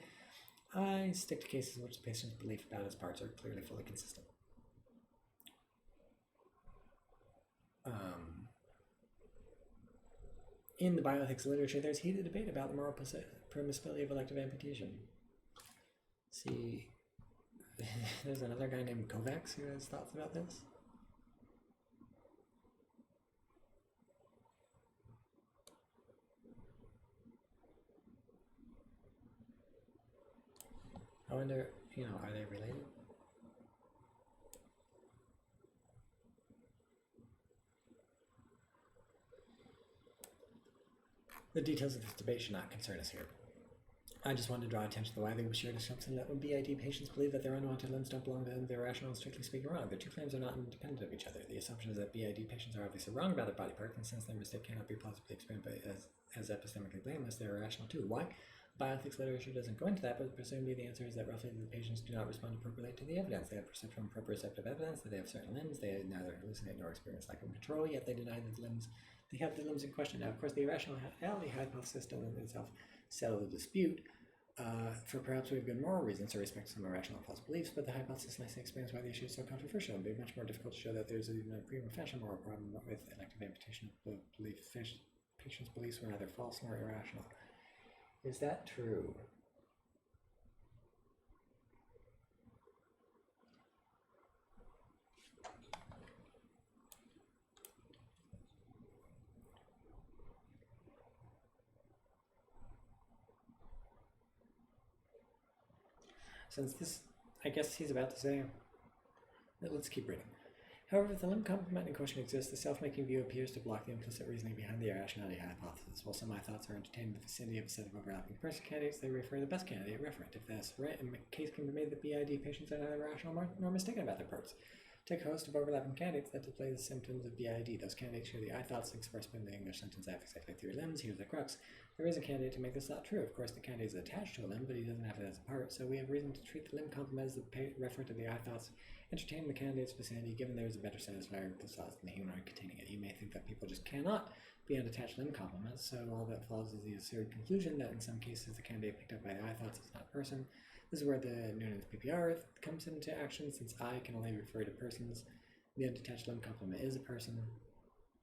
I stick to cases in which the patient's belief about his parts are clearly fully consistent. In the bioethics literature, there's heated debate about the moral permissibility of elective amputation. See, there's another guy named Kovac who has thoughts about this. I wonder, are they related? The details of this debate should not concern us here. I just wanted to draw attention to the widely shared assumption that when BID patients believe that their unwanted limbs don't belong to them, they're rational and strictly speaking wrong. Their two claims are not independent of each other. The assumption is that BID patients are obviously wrong about their body parts, and since their mistake cannot be plausibly explained as epistemically blameless, they are rational too. Why? Bioethics literature doesn't go into that, but presumably the answer is that roughly the patients do not respond appropriately to the evidence. They have perception from proprioceptive evidence that they have certain limbs. They neither hallucinate nor experience lack of control, yet they deny that they have the limbs in question. Now, of course, the irrationality hypothesis doesn't itself settle the dispute. For perhaps we have good moral reasons to respect some irrational and false beliefs, but the hypothesis nicely explains why the issue is so controversial. It would be much more difficult to show that there's even a prima facie moral problem with elective amputation of belief. Patients' beliefs were neither false nor irrational. Is that true? Since this, I guess he's about to say, let's keep reading. However, if the limb complement in question exists, the self-making view appears to block the implicit reasoning behind the irrationality hypothesis. While some thoughts are entertained in the vicinity of a set of overlapping person candidates, they refer to the best candidate referent. If that's right, a case can be made that BID patients are neither rational nor mistaken about their parts. Take a host of overlapping candidates that display the symptoms of BID. Those candidates share the I thoughts expressed by the English sentence I have exactly 3 limbs. Here's the crux. There is a candidate to make this thought true. Of course, the candidate is attached to a limb, but he doesn't have it as a part, so we have reason to treat the limb complement as the referent to the I thoughts, entertaining the candidate's vicinity, given there is a better satisfier with the thoughts than the humanoid containing it. You may think that people just cannot be unattached limb complements, so all that follows is the absurd conclusion that in some cases the candidate picked up by the I thoughts is not a person. This is where the Noonan's PPR comes into action, since I can only refer to persons. The undetached limb complement is a person,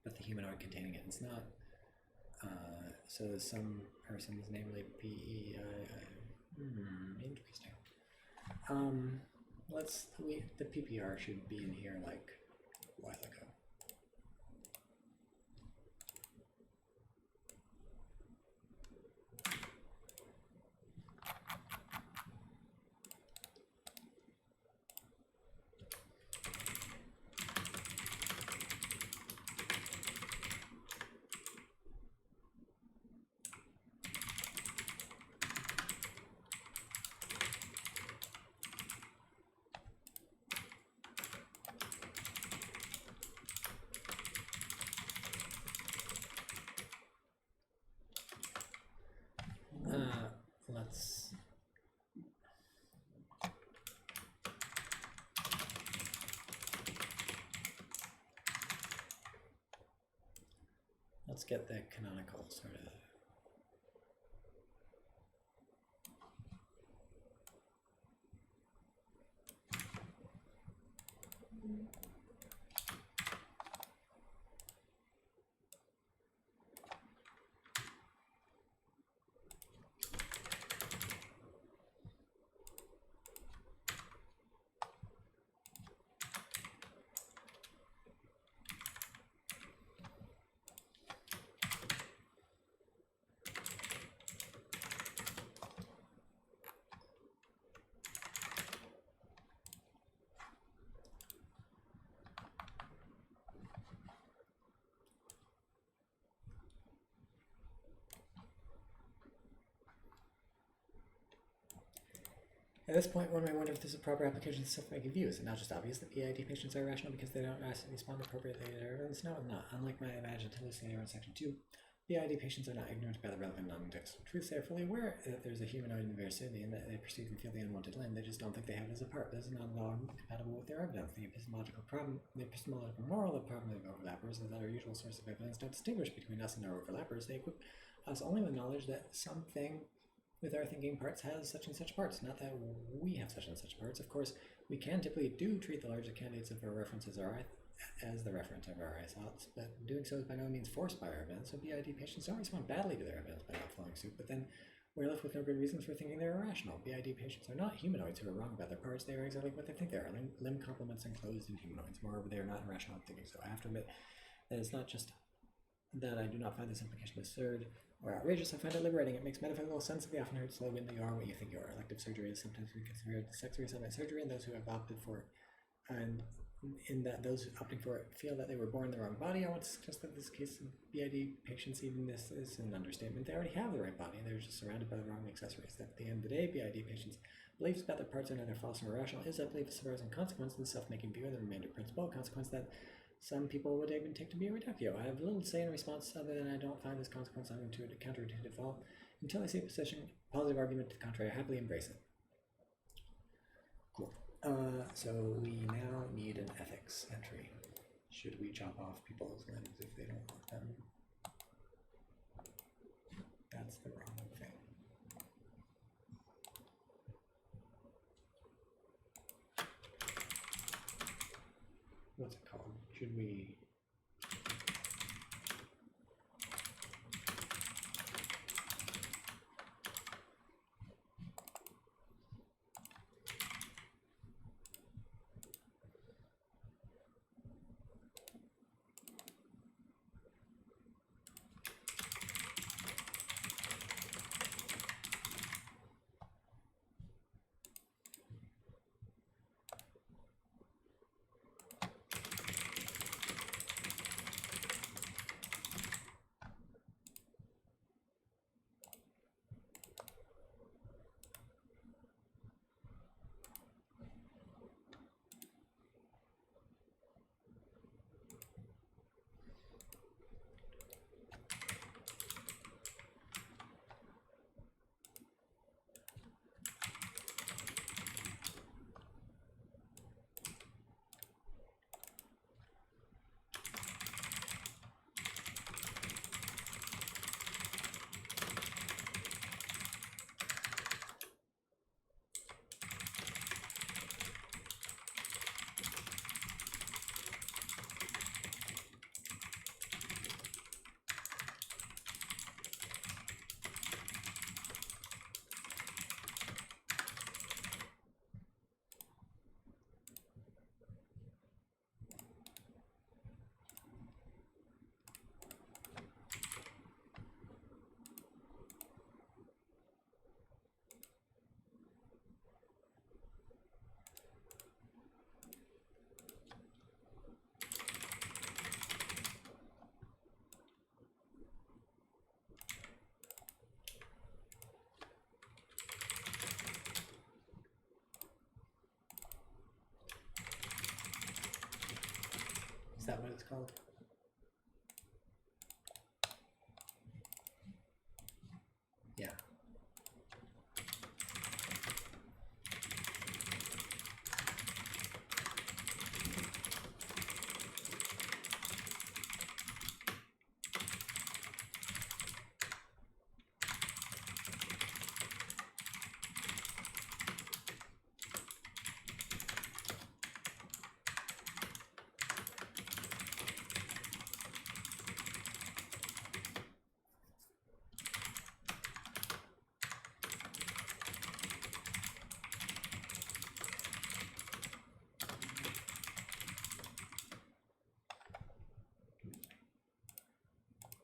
but the humanoid containing it is not. So some persons, namely PEI. Interesting. The PPR should be in here like a while ago. Let's get the canonical sort of. At this point, one may wonder if this is a proper application of self-making view. Is it not just obvious that PID patients are irrational because they don't respond appropriately to their evidence? No, it's not. Unlike my imagined hallucinator in section 2, PID patients are not ignorant about the relevant non-contextual truths. They are fully aware that there's a humanoid in the vicinity and that they perceive and feel the unwanted limb. They just don't think they have it as a part. This is not at all compatible with their evidence. The epistemological moral of problem of overlappers is that our usual source of evidence don't distinguish between us and our overlappers. They equip us only with knowledge that something with our thinking parts has such and such parts, not that we have such and such parts. Of course, we can typically do treat the larger candidates of our references as the reference of our thoughts, but doing so is by no means forced by our evidence, so BID patients don't respond badly to their evidence by not following suit, but then we're left with no good reasons for thinking they're irrational. BID patients are not humanoids who are wrong about their parts. They are exactly what they think they are, limb complements enclosed in humanoids. Moreover, they are not irrational in thinking so. I have to admit that it's not just that I do not find this implication absurd or outrageous. I find it liberating. It makes metaphysical sense of the often heard slogan that you are what you think you are. Elective surgery is sometimes considered sex reassignment surgery, and those who have opted for it, and in that those opting for it feel that they were born in the wrong body. I want to suggest that this case of BID patients, even this is an understatement. They already have the right body. They're just surrounded by the wrong accessories. At the end of the day, BID patients' beliefs about their parts are neither false nor irrational is, I believe, a surprising consequence in the self-making view of the remainder principle, a consequence that some people would even take to be a reductio. I have little to say in response other than I don't find this consequence counterintuitive at all. Until I see a positive argument to the contrary, I happily embrace it. Cool. So we now need an ethics entry. Should we chop off people's limbs if they don't want them? That's the wrong thing. was called. Yeah.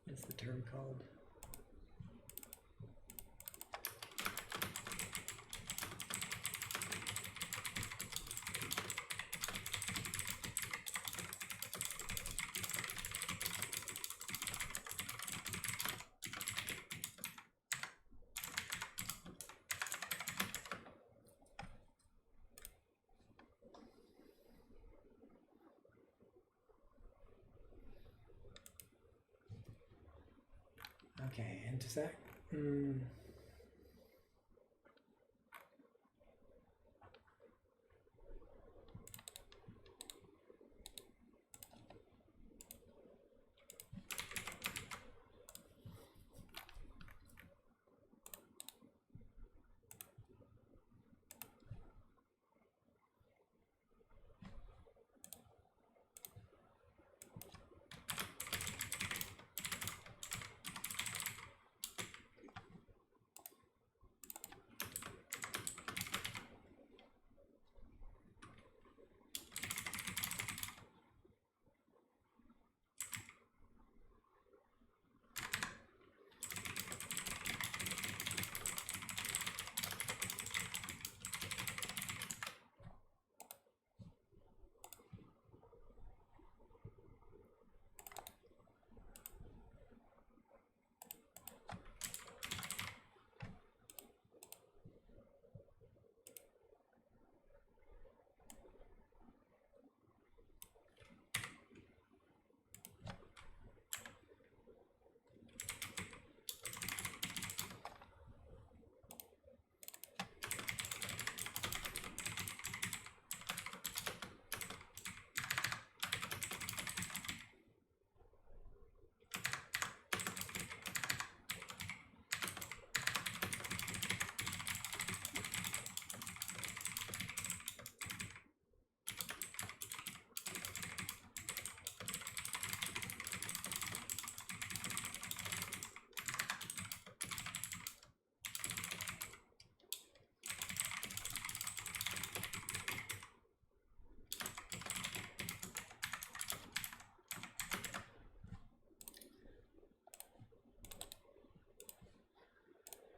What's the term called? Okay, intersect.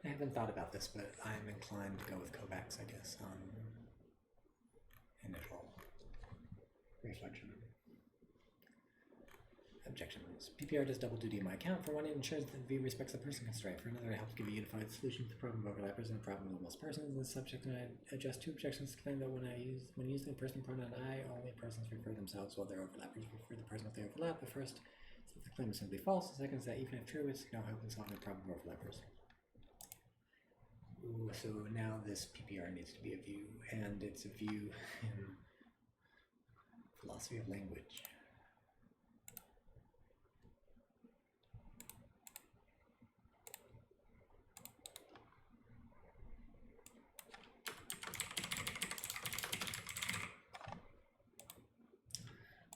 I haven't thought about this, but I'm inclined to go with Kovacs, I guess, on initial reflection. Objections. PPR does double duty in my account. For one, it ensures that the view respects the person constraint. For another, it helps give a unified solution to the problem of overlappers and the problem of most persons. In this subject, and I adjust two objections to claim that when using the person pronoun I, only persons refer themselves while their overlappers refer the person if they overlap. The first is that the claim is simply false. The second is that even if true, it's no help in solving the problem of overlappers. Ooh, so now this PPR needs to be a view, and it's a view in philosophy of language.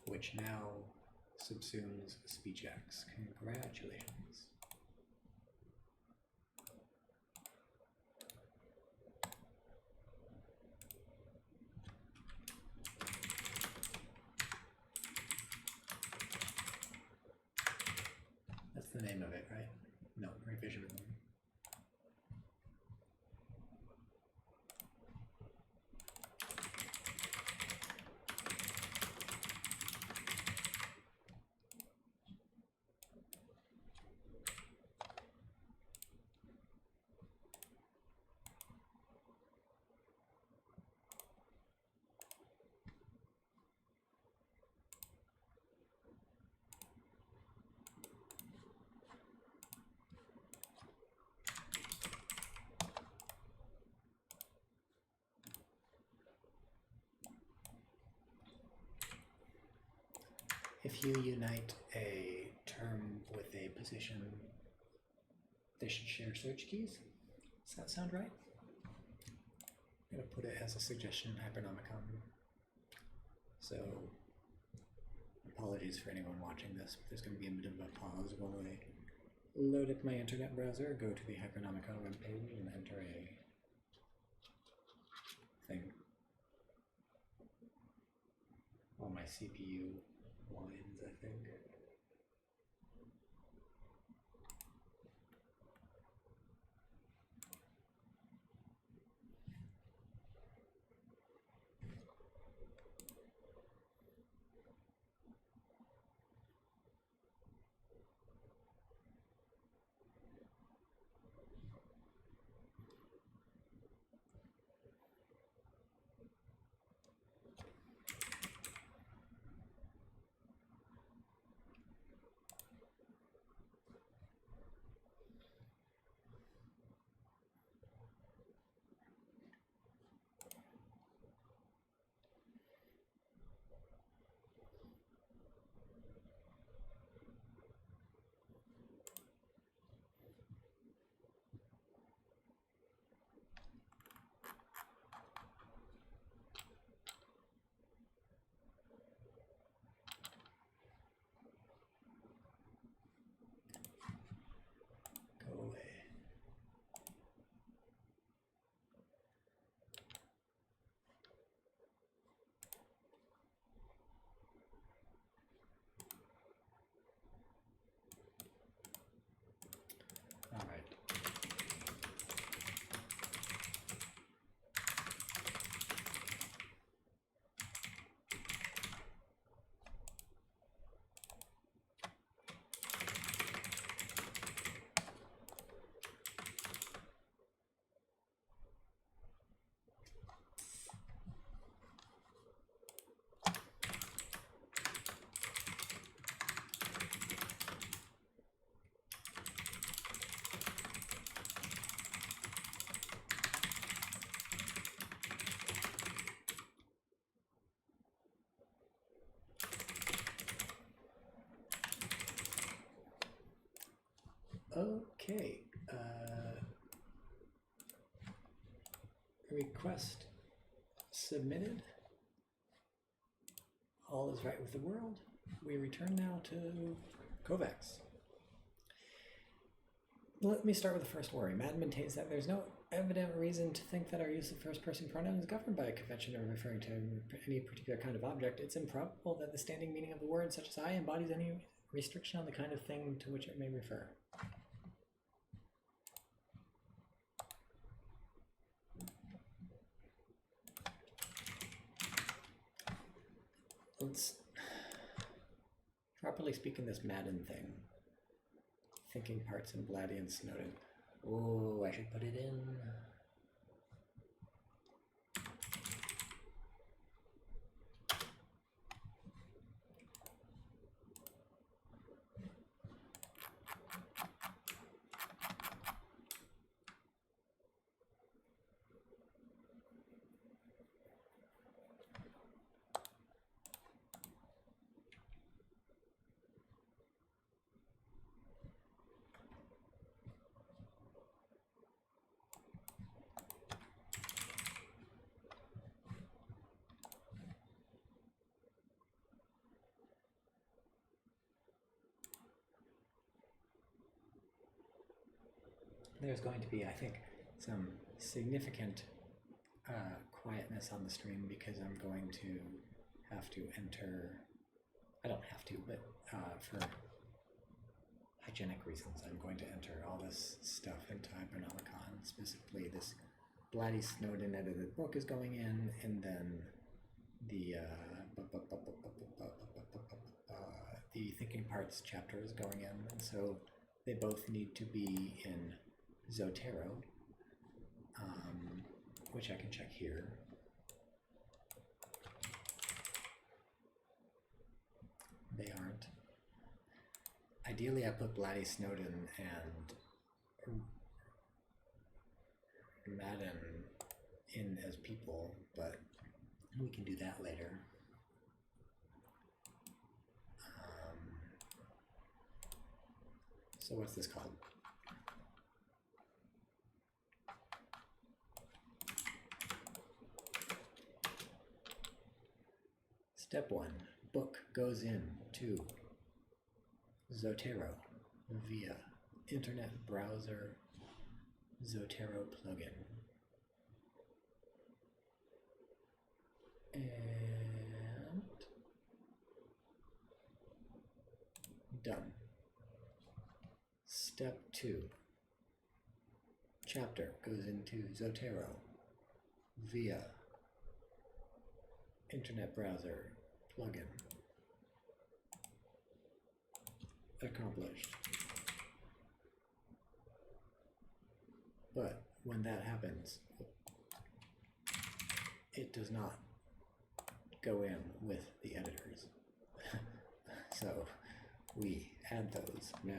Which now subsumes SpeechX. Congratulations. That's the name of it, right? No, revision. if you unite a term with a position, they should share search keys. Does that sound right? I'm going to put it as a suggestion in Hypernomicon. So, apologies for anyone watching this, but there's going to be a bit of a pause while I load up my internet browser, go to the Hypernomicon webpage, and enter a thing. While my CPU whines, I think. Go away. All right. Okay. Request submitted. All is right with the world. We return now to Kovacs. Let me start with the first worry. Madden maintains that there's no evident reason to think that our use of first-person pronouns is governed by a convention of referring to any particular kind of object. It's improbable that the standing meaning of the word, such as I, embodies any restriction on the kind of thing to which it may refer. Let's properly speak in this Madden thing. Thinking parts in Blatty and Snowden. Oh, I should put it in. There's going to be, I think, some significant quietness on the stream because I'm going to have to enter, I don't have to, but for hygienic reasons, I'm going to enter all this stuff into Hypernomicon, specifically this Blatty Snowden edited book is going in, and then the Thinking Parts chapter is going in, and so they both need to be in Zotero, which I can check here. They aren't. Ideally, I put Blatty Snowden and Madden in as people, but we can do that later. So what's this called? Step 1. Book goes in to Zotero via Internet Browser Zotero plugin. And done. Step 2. Chapter goes into Zotero via Internet Browser plugin. Accomplished. But when that happens, it does not go in with the editors. So we add those now.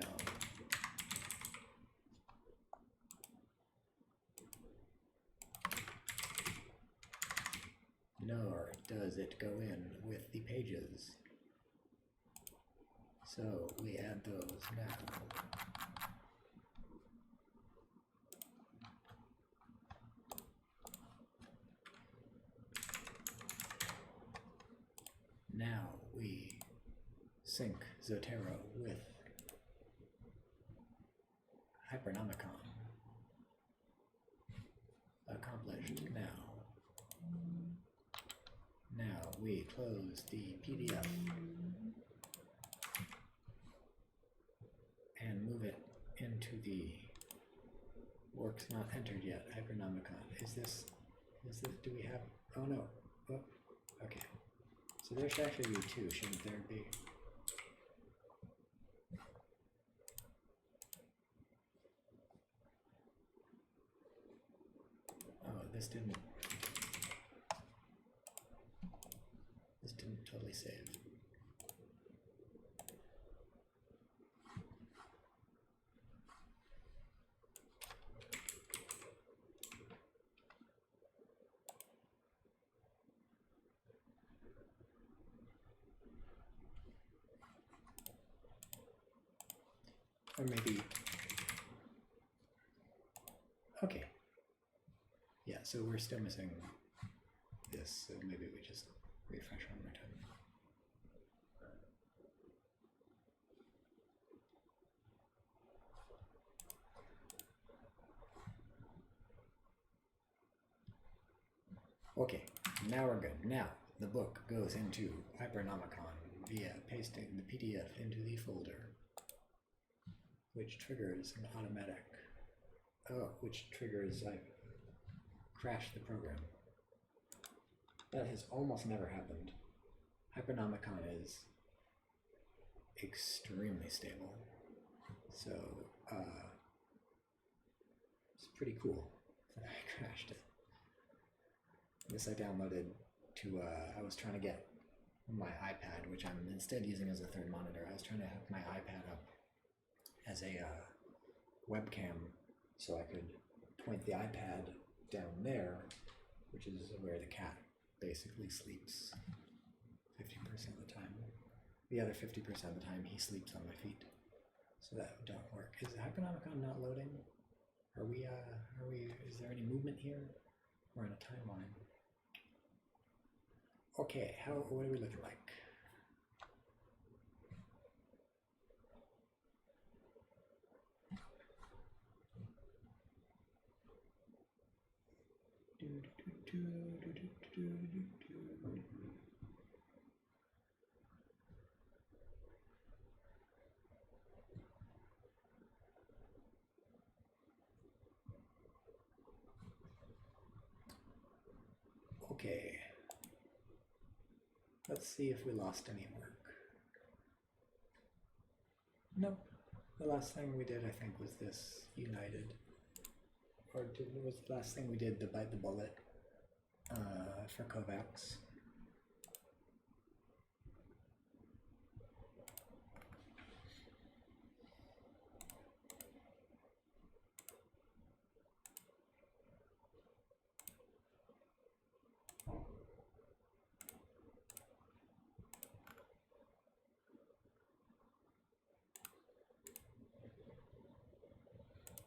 Nor does it go in with the pages. So we add those now. Now we sync Zotero with Hypernomicon. Accomplished now. Now we close the PDF and move it into the works not entered yet Hypernomicon. Is this, do we have, oh no, oh, okay. So there should actually be two, shouldn't there be? Oh, this didn't totally save. Or maybe, okay. Yeah, so we're still missing this, so maybe we just refresh one more time. Okay, now we're good. Now the book goes into Hypernomicon via pasting the PDF into the folder, which triggers an automatic, which triggers, I crashed the program. That has almost never happened. Hypernomicon is extremely stable, so it's pretty cool that I crashed it. This I downloaded to, I was trying to get my iPad, which I'm instead using as a third monitor. I was trying to hook my iPad up as a webcam so I could point the iPad down there, which is where the cat basically sleeps 50% of the time. The other 50% of the time he sleeps on my feet. So that don't work. Is Hypernomicon not loading? Is there any movement here? We're in a timeline. Okay, what are we looking like? Okay. Let's see if we lost any work. Nope. The last thing we did, I think, was this United. Or was the last thing we did the Bite the Bullet for Kovacs.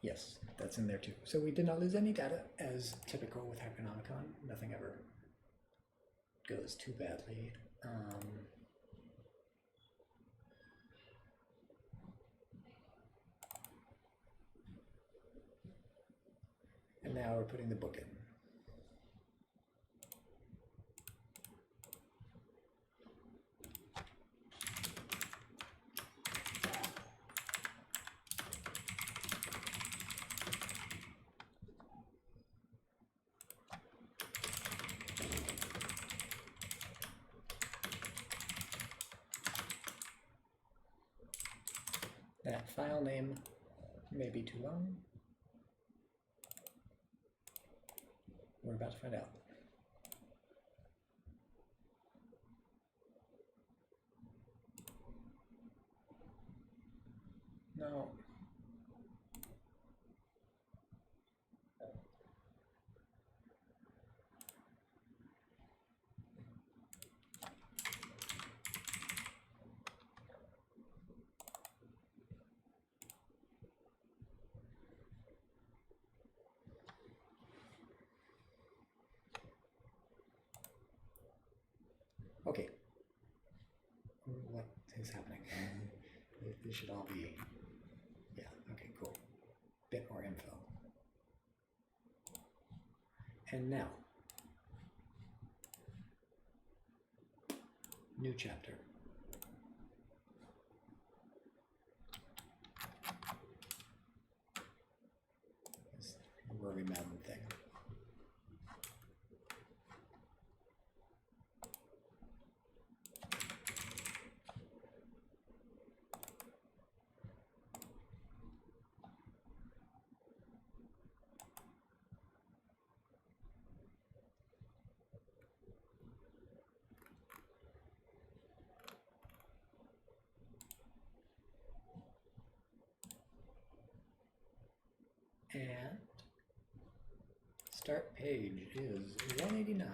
Yes, that's in there too. So we did not lose any data, as typical with Hackernomicon. Nothing ever goes too badly. And now we're putting the book in. That file name may be too long. We're about to find out. No. Okay. What is happening? This should all be, yeah, okay, cool. Bit more info. And now, new chapter. This Rory Madden thing. And start page is 189.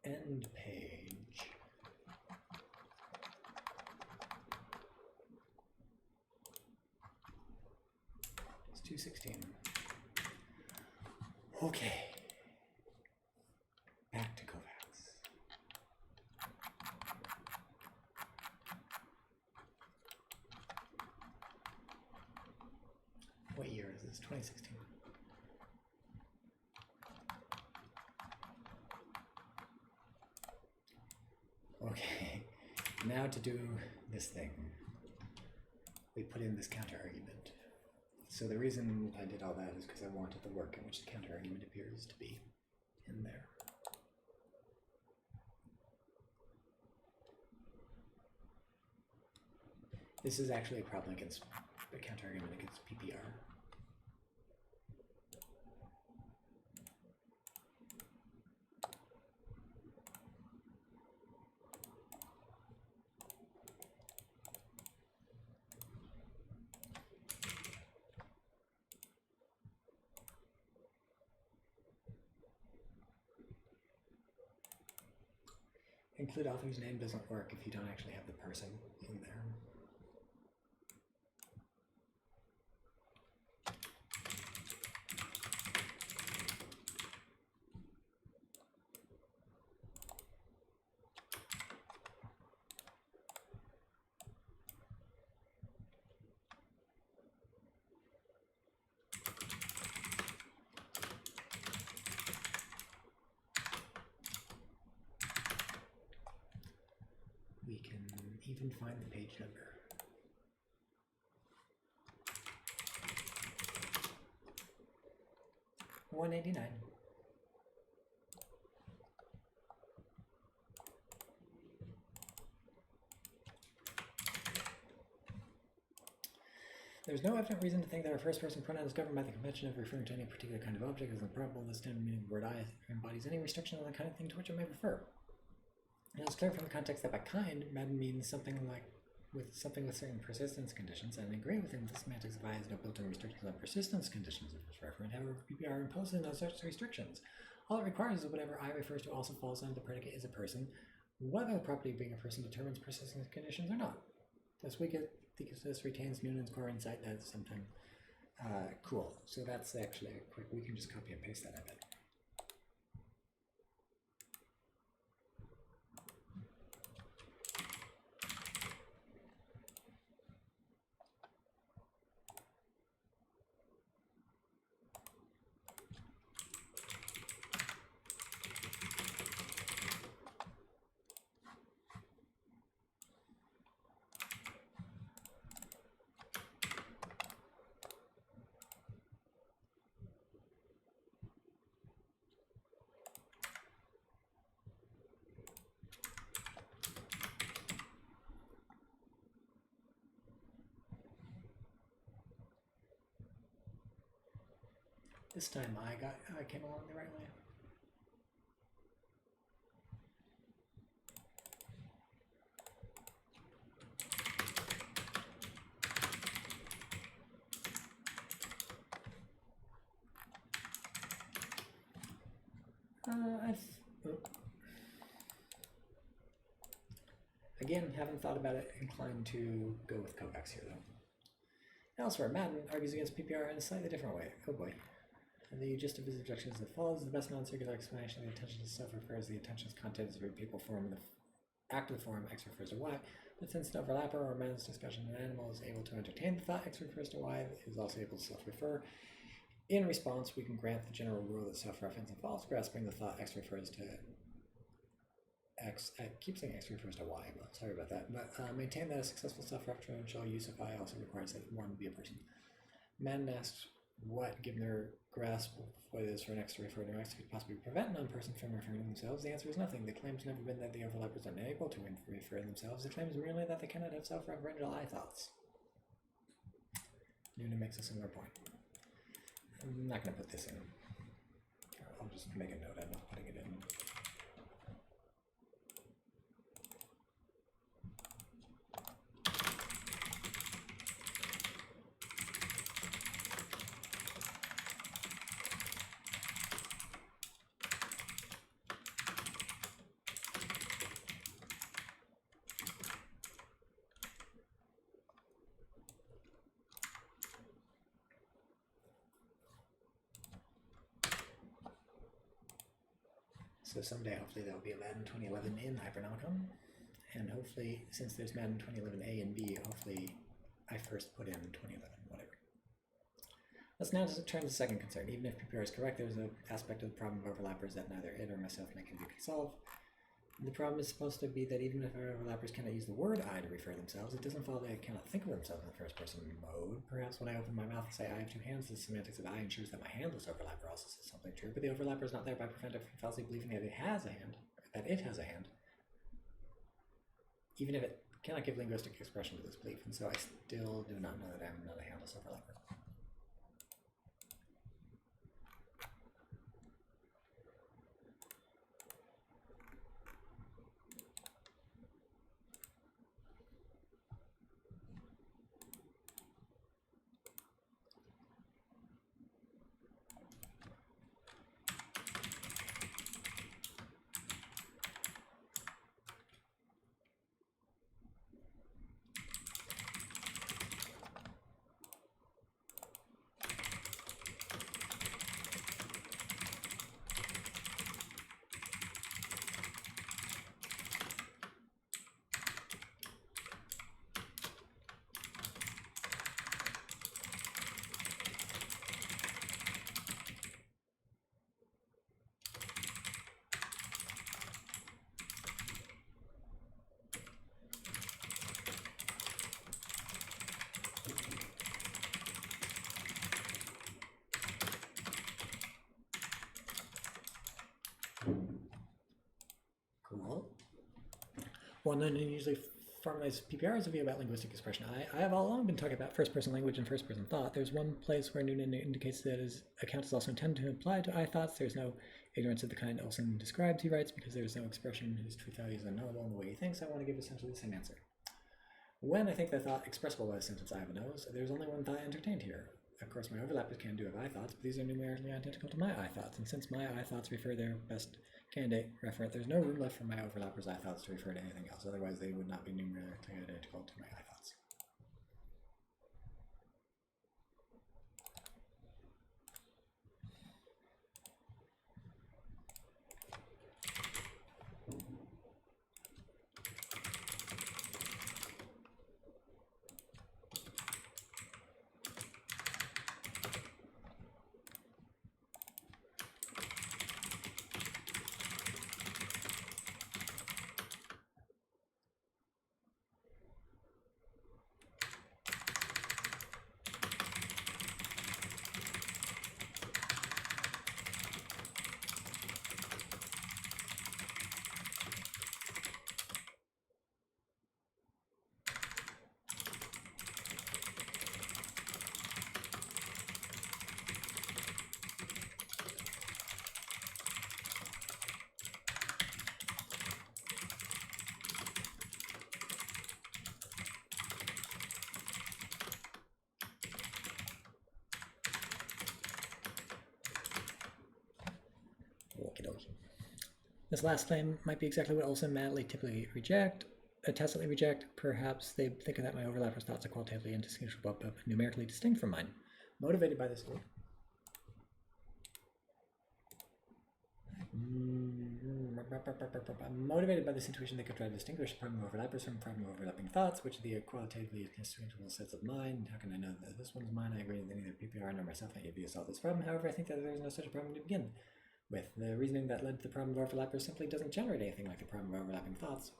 End page. It's 216. Okay. Back to Kovacs. What year is this? 2016. Okay, now to do this thing. We put in this counter argument. So the reason I did all that is because I wanted the work in which the counter argument appears to be in there. This is actually a problem against the counter argument against PPR. Include author's name doesn't work if you don't actually have the person in there. We can even find the page number. $189. There's no evident reason to think that our first-person pronoun is governed by the convention of referring to any particular kind of object as improbable. The standard meaning of the word "I" embodies any restriction on the kind of thing to which it may refer. And it's clear from the context that by kind, Madden means something with certain persistence conditions, and I agree with him that the semantics of I has no built-in restrictions on persistence conditions of its referent. However, PPR imposes no such restrictions. All it requires is that whatever I refers to also falls under the predicate is a person, whether the property being a person determines persistence conditions or not. Thus, this retains Noonan's core insight that sometimes Cool. So that's actually a quick, we can just copy and paste that, I bet. This time I came along the right way. Again, haven't thought about it. Inclined to go with Kovacs here, though. Elsewhere, Madden argues against PPR in a slightly different way. Oh boy. The gist of his objection is as follows. The best non-circular explanation of the attention to self refers the attention's content is read people form the act of the form, X refers to Y. But since an overlapper or man's discussion an animal is able to entertain the thought X refers to Y, it is also able to self-refer. In response, we can grant the general rule that self-reference involves grasping the thought X refers to X. I keep saying X refers to Y, but sorry about that. But maintain that a successful self-referential use of I also requires that one be a person. Madden asks what, given their grasp of what it is for an X to refer to an X, could possibly prevent a non-person from referring to themselves? The answer is nothing. The claim has never been that the overlappers are unable to refer to themselves. The claim is merely that they cannot have self-referential I thoughts. Newton makes a similar point. I'm not going to put this in. I'll just make a note. I'm not putting it in. So someday, hopefully, there will be a Madden 2011 in Hypernomicon. And hopefully, since there's Madden 2011 A and B, hopefully I first put in 2011, whatever. Let's now turn to the second concern. Even if PPR is correct, there's an aspect of the problem of overlappers that neither it or myself can solve. The problem is supposed to be that even if our overlappers cannot use the word I to refer to themselves, it doesn't follow they cannot think of themselves in the first person mode. Perhaps when I open my mouth and say I have two hands, the semantics of I ensures that my handless overlapper also says something true, but the overlapper is not thereby prevented from falsely believing that it has a hand, even if it cannot give linguistic expression to this belief, and so I still do not know that I'm not a handless overlapper. Cool. One unusually formalized PPR is a view about linguistic expression. I have all along been talking about first-person language and first-person thought. There's one place where Noonan indicates that his account is also intended to apply to I thoughts. There's no ignorance of the kind Olson describes, he writes, because there's no expression whose truth value is unknowable in the way he thinks. I want to give essentially the same answer. When I think the thought expressible by the sentence I have a nose, there's only one thought entertained here. Of course, my overlappers can do have I thoughts, but these are numerically identical to my I thoughts, and since my I thoughts refer their best candidate referent, there's no room left for my overlappers' I thoughts to refer to anything else. Otherwise, they would not be numerically identical to my I thoughts. This last claim might be exactly what Olson madly tacitly reject. Perhaps they think that my overlappers' thoughts are qualitatively indistinguishable but numerically distinct from mine. Motivated by this. Motivated by this intuition, they could try to distinguish primary overlappers from primary overlapping thoughts, which are the qualitatively distinguishable sets of mind. How can I know that this one's mine? I agree that neither PPR nor myself may be solve this problem. However, I think that there is no such a problem to begin with. The reasoning that led to the problem of overlappers simply doesn't generate anything like the problem of overlapping thoughts.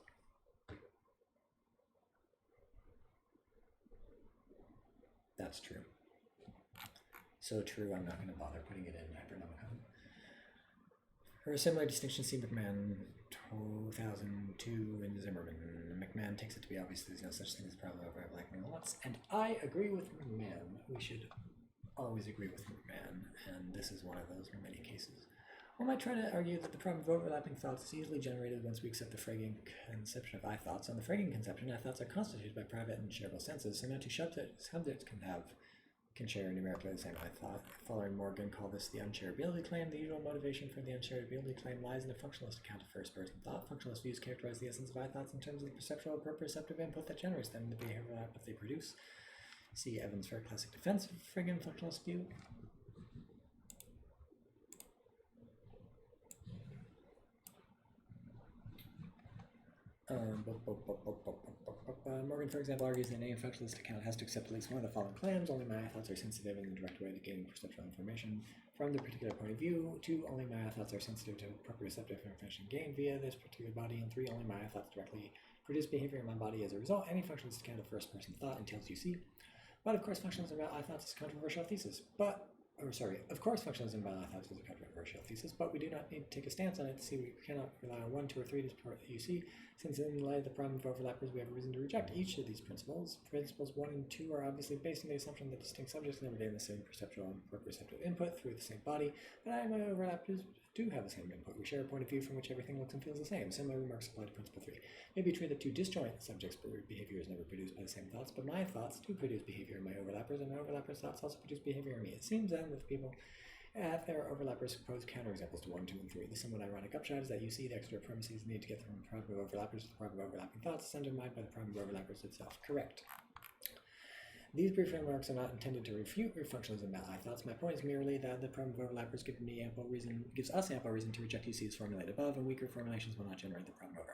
That's true. So true, I'm not going to bother putting it in Hypernomicon. Her similar distinction see McMahon 2002 in Zimmerman. McMahon takes it to be obvious there's no such thing as a problem over overlapping lots, and I agree with McMahon. We should always agree with McMahon, and this is one of those many cases. One might try to argue that the problem of overlapping thoughts is easily generated once we accept the Frege conception of I-thoughts. On the Frege conception, I-thoughts are constituted by private and shareable senses, so no two subjects can share numerically the same I-thought. Following Morgan called this the unshareability claim. The usual motivation for the unshareability claim lies in a functionalist account of first-person thought. Functionalist views characterize the essence of I-thoughts in terms of the perceptual or perceptive input that generates them, the behavioral output they produce. See Evans for a classic defense of Frege functionalist view. Morgan, for example, argues that any functionalist account has to accept at least one of the following claims. Only my I-thoughts are sensitive in a direct way to gaining perceptual information from the particular point of view. 2, only my I-thoughts are sensitive to proprioceptive information gained via this particular body. And 3, only my I-thoughts directly produce behavior in my body as a result. Any functionalist account of first-person thought entails UC. But of course, functionalism about I-thoughts is a controversial thesis. Of course, functionalism about I-thoughts is a controversial thesis, but we do not need to take a stance on it to see we cannot rely on 1, 2, or 3 to support UC, since in light of the problem of overlappers, we have a reason to reject each of these principles. Principles 1 and 2 are obviously based on the assumption that distinct subjects never gain the same perceptual and proprioceptive input through the same body, but I and my overlappers do have the same input. We share a point of view from which everything looks and feels the same. Similar remarks apply to principle 3. Maybe true that 2 disjoint subjects' behavior is never produced by the same thoughts, but my thoughts do produce behavior in my overlappers, and my overlappers' thoughts also produce behavior in me. It seems then that people at their overlappers propose counterexamples to 1, 2, and 3. The somewhat ironic upshot is that you see the extra premises need to get from the problem of overlappers to the problem of overlapping thoughts is undermined by the problem of overlappers itself. Correct. These brief remarks are not intended to refute functionalism about I-thoughts. My point is merely that the problem of overlappers gives us ample reason to reject UC's formulated above, and weaker formulations will not generate the problem of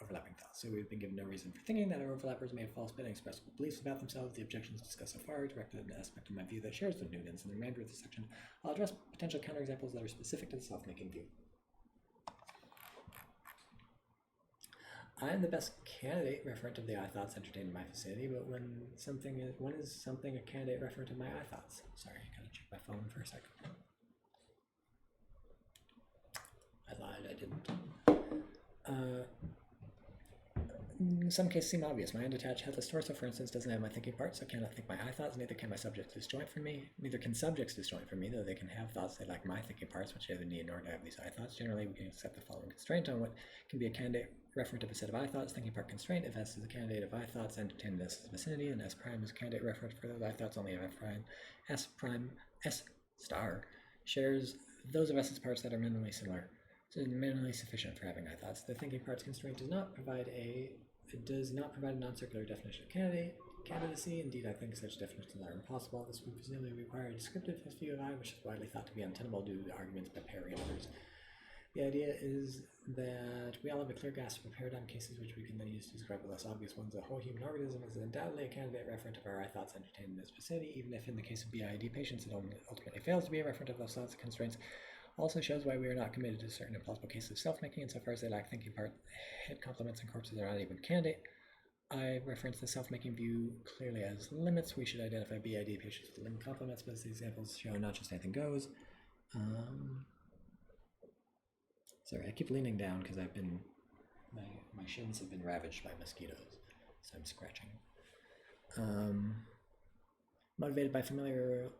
overlapping thoughts. So we've been given no reason for thinking that our overlappers may have false but inexpressible beliefs about themselves. The objections discussed so far are directed at an aspect of my view that shares with Newton's. In the remainder of the section, I'll address potential counterexamples that are specific to the self-making view. I am the best candidate referent of the I-thoughts entertained in my vicinity, but when is something a candidate referent of my I-thoughts? Sorry, I gotta check my phone for a second. I lied, I didn't. In some cases seem obvious. My undetached headless torso, for instance, doesn't have my thinking part, so I cannot think my I-thoughts, neither can my subjects disjoint from me. Neither can subjects disjoint from me, though they can have thoughts they lack my thinking parts, which neither need nor do have these I-thoughts. Generally, we can accept the following constraint on what can be a candidate referent of a set of I-thoughts, thinking part constraint. If S is a candidate of I-thoughts entertained in S vicinity, then S prime is a candidate referent for those I-thoughts only of S star shares those of S's parts that are minimally similar. So minimally sufficient for having I-thoughts. The thinking parts constraint does not provide a non-circular definition of candidacy. Indeed, I think such definitions are impossible. This would presumably require a descriptive view of I, which is widely thought to be untenable due to arguments by Perry and others. The idea is that we all have a clear grasp of paradigm cases which we can then use to describe the less obvious ones. The whole human organism is undoubtedly a candidate referent of our I-thoughts entertained in this vicinity, even if in the case of BID patients it ultimately fails to be a referent of those thoughts. Constraints also shows why we are not committed to certain implausible cases of self-making, insofar as they lack thinking part. Head complements and corpses are not even candidate. I reference the self-making view clearly as limits. We should identify BID patients with limit complements, but as the examples show, not just anything goes. Sorry, I keep leaning down because I've been, my shins have been ravaged by mosquitoes, so I'm scratching. Motivated by familiar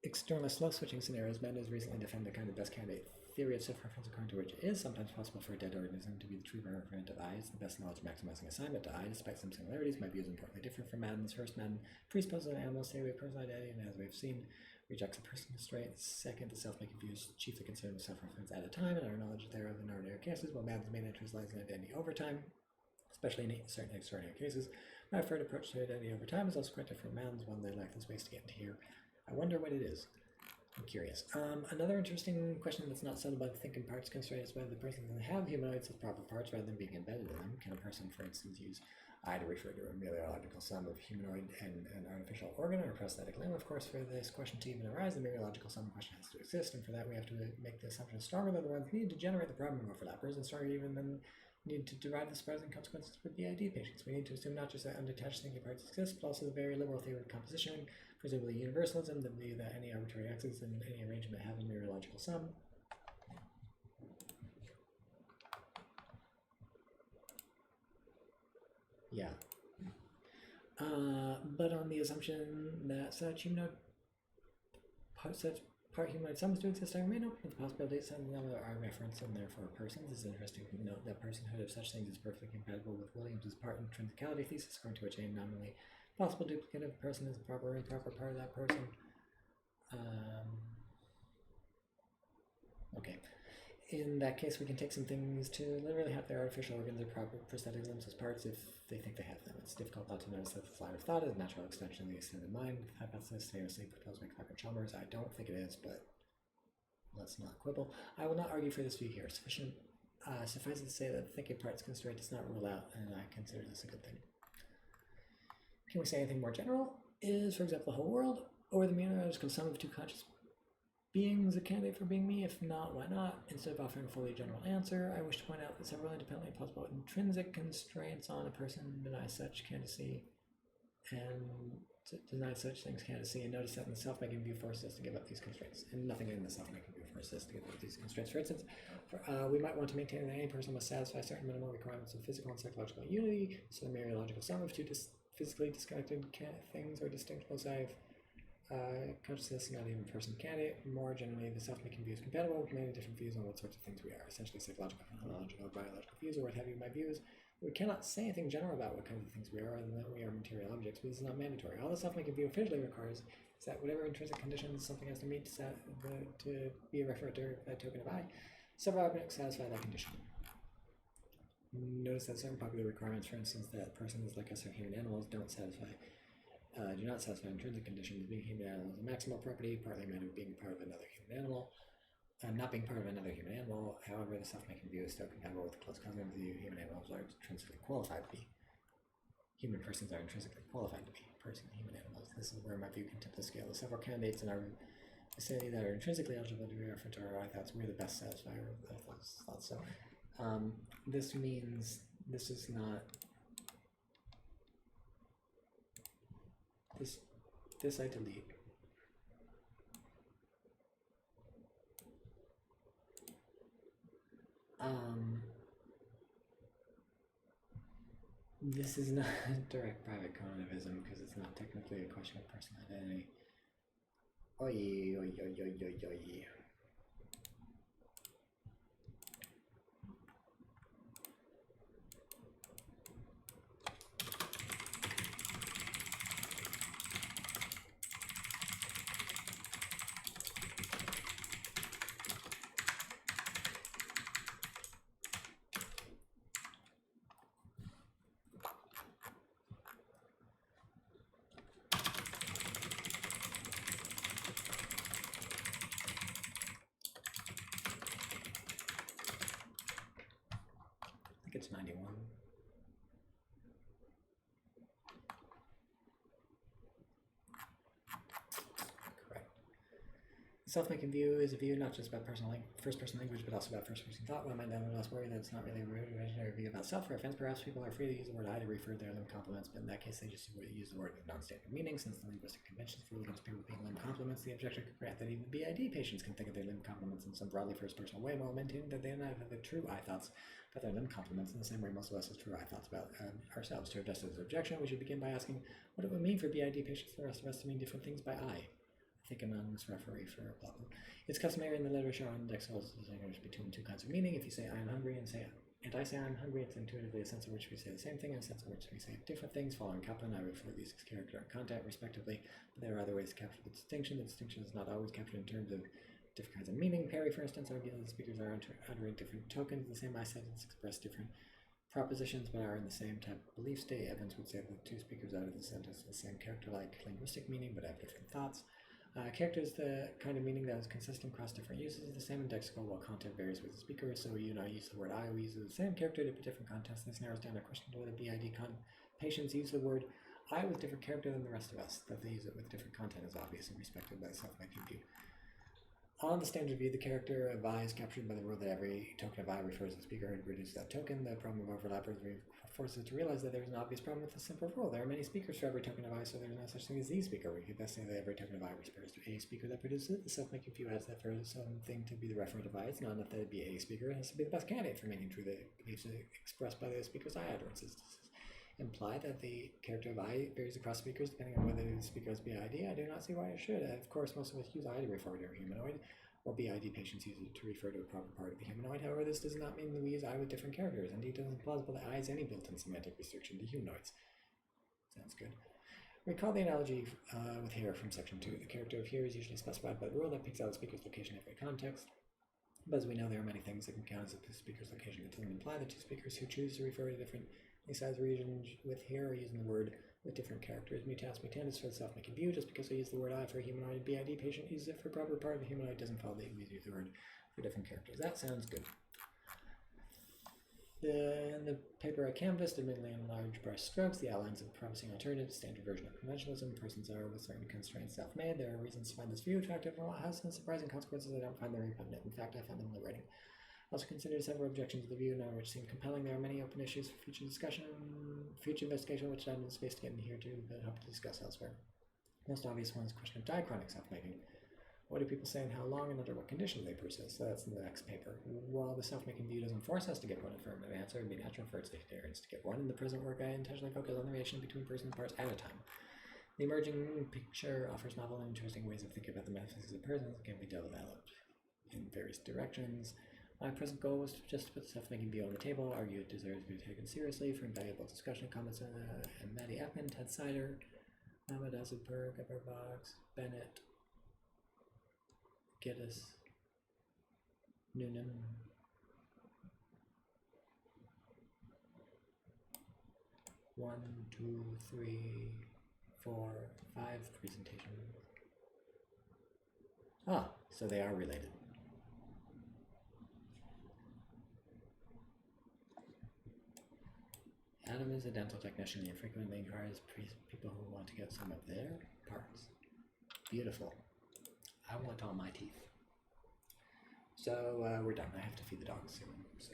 external slow switching scenarios, Mendes recently defended the kind of best candidate theory of self-reference according to which it is sometimes possible for a dead organism to be the true referent of I is the best knowledge maximizing assignment to I. Despite some similarities, my view is importantly different from Madden's. First, Madden presupposes an animal's theory of personal identity, and as we've seen, rejects a person constraint. Second, the self-making view is chiefly concerned with self-reference at a time, and our knowledge thereof in ordinary cases, while Madden's main interest lies in identity over time, especially in certain extraordinary cases. My preferred approach to identity over time is also quite different from Madden's, one that lack the space to get into here. I wonder what it is. I'm curious. Another interesting question that's not settled by the thinking parts constraint is whether the person can have humanoids as proper parts rather than being embedded in them. Can a person, for instance, use I to refer to a mereological sum of humanoid and an artificial organ or prosthetic limb? Of course, for this question to even arise, the mereological sum question has to exist, and for that we have to make the assumption stronger than the ones needed to generate the problem of overlappers, and stronger even than need to derive the surprising consequences for BID patients. We need to assume not just that undetached thinking parts exist, but also the very liberal theory of composition, presumably universalism, the view that any arbitrary x's in any arrangement have a mereological sum. Yeah. But on the assumption that such part humanoid sums do exist, I remain open to the possibility that some of them are referenced and therefore persons. It's interesting to note that personhood of such things is perfectly compatible with Williams's part intrinsicality thesis, according to which a nominally possible duplicative person is a proper or improper part of that person. Okay. In that case, we can take some things to literally have their artificial organs or proper prosthetic limbs as parts if they think they have them. It's difficult not to notice that the flight of thought is a natural extension of the extended mind hypothesis famously proposed by Kovac and Chalmers. I don't think it is, but let's not quibble. I will not argue for this view here. Suffice it to say that the thinking parts constraint does not rule out, and I consider this a good thing. Can we say anything more general? Is, for example, the whole world, or the mereological sum of two conscious beings a candidate for being me? If not, why not? Instead of offering a fully general answer, I wish to point out that several independently possible intrinsic constraints on a person deny such candidacy and deny such things candidacy, and notice that in the self-making view forces us to give up these constraints, and nothing in the self-making view forces us to give up these constraints. For instance, we might want to maintain that any person must satisfy certain minimal requirements of physical and psychological unity, so the mereological sum of two physically disconnected things or distinct loci of consciousness, not even person candidate. More generally, the self-making view is compatible with many different views on what sorts of things we are, essentially psychological, phenomenological, biological views, or what have you. My view is we cannot say anything general about what kinds of things we are other than that we are material objects, but this is not mandatory. All the self-making view officially requires is that whatever intrinsic conditions something has to meet to be a referent or a token of I, several objects satisfy that condition. Notice that certain popular requirements, for instance, that persons like us or human animals do not satisfy intrinsic conditions. Being human animal is a maximal property, partly a matter of being part of another human animal, not being part of another human animal. However, the self-making view is still compatible with the close cousin view. Human animals are intrinsically qualified to be. Human persons are intrinsically qualified to be human animals. This is where my view can tip the scale. The several candidates in our vicinity that are intrinsically eligible to be referred to our I thoughts, we're the best satisfier of those thoughts. So this means this is not this I delete. This is not direct private cognitivism because it's not technically a question of personal identity. Oy, oy, oy, oy, oy, oy. I think it's 91. Correct. The self-making view is a view not just about first-person language, but also about first-person thought. One might nevertheless worry that it's not really a revolutionary view about self-reference. Perhaps people are free to use the word I to refer to their limb complements, but in that case, they just use the word with non-standard meaning. Since the linguistic conventions rule against people being limb complements, the objection could grant that even BID patients can think of their limb complements in some broadly first-person way, while maintaining that they do not have the true I thoughts about their limb complements in the same way most of us have true I thoughts about ourselves. To address this objection, we should begin by asking what it would mean for BID patients and the rest of us to mean different things by I. thick anonymous referee for a blah blah. It's customary in the literature on index holds distinguish between two kinds of meaning. If you say I am hungry and I say I'm hungry, it's intuitively a sense in which we say the same thing and a sense in which we say different things. Following Kaplan, I refer to these as character and content, respectively, but there are other ways to capture the distinction. The distinction is not always captured in terms of different kinds of meaning. Perry, for instance, argues that the speakers are uttering different tokens. The same I sentence express different propositions but are in the same type of belief state. Evans would say that the two speakers utter the sentence the same character-like linguistic meaning but have different thoughts. Character is the kind of meaning that is consistent across different uses of the same indexical, while content varies with the speaker. So you and I use the word I, we use the same character to different contexts. This narrows down our question to whether BID patients use the word I with different character than the rest of us. That they use it with different content is obvious and respected by the self-making view. On the standard view, the character of I is captured by the rule that every token of I refers to the speaker who produces that token. The problem of overlappers forces us to realize that there is an obvious problem with this simple rule. There are many speakers for every token of I, so there is no such thing as the speaker. We could best say that every token of I refers to a speaker that produces it. The self-making view adds that for something to be the referent of I, it's not enough that it be a speaker. It has to be the best candidate for making true the beliefs expressed by the speaker's I utterances. Imply that the character of I varies across speakers depending on whether the speaker has BID. I do not see why it should. Of course, most of us use I to refer to a humanoid, or BID patients use it to refer to a proper part of the humanoid. However, this does not mean that we use I with different characters. Indeed, it isn't plausible that I has any built-in semantic restriction to humanoids. Sounds good. Recall the analogy with here from section 2. The character of here is usually specified by the rule that picks out the speaker's location in every context. But as we know, there are many things that can count as the speaker's location. It doesn't imply that two speakers who choose to refer to different size regions with here are using the word with different characters. Mutas mutandis for the self-making view. Just because I use the word I for a humanoid and BID patient uses it for a proper part of the humanoid doesn't follow that we use the word for different characters. That sounds good. In the paper I canvassed, admittedly in large brush strokes, the outlines of a promising alternative, standard version of conventionalism. Persons are with certain constraints self-made. There are reasons to find this view attractive, and while it has some surprising consequences, I don't find them repugnant. In fact, I found them in the writing. I also considered several objections to the view, none of which seem compelling. There are many open issues for future discussion, future investigation, which I have no space to get in here too, but hope to discuss elsewhere. Most obvious one is the question of diachronic self-making. What do people say and how long and under what conditions they persist? So that's in the next paper. While the self-making view doesn't force us to get one affirmative answer, it would be natural for its adherents to get one. In the present work, I intentionally focus on the relation between person and parts at a time. The emerging picture offers novel and interesting ways of thinking about the metaphysics of persons that can be developed in various directions. My present goal was just to put the self-making view on the table, argue it deserves to be taken seriously for invaluable discussion, comments and Maddie Appin, Ted Sider, Ahmed Azubberg, Eberbox, Bennett, Giddis, Noonan, one, two, three, 4, 5 presentations. Ah, so they are related. Adam is a dental technician. He frequently hires people who want to get some of their parts. Beautiful. I want all my teeth. So we're done. I have to feed the dogs soon. So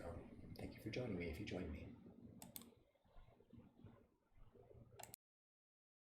thank you for joining me if you joined me.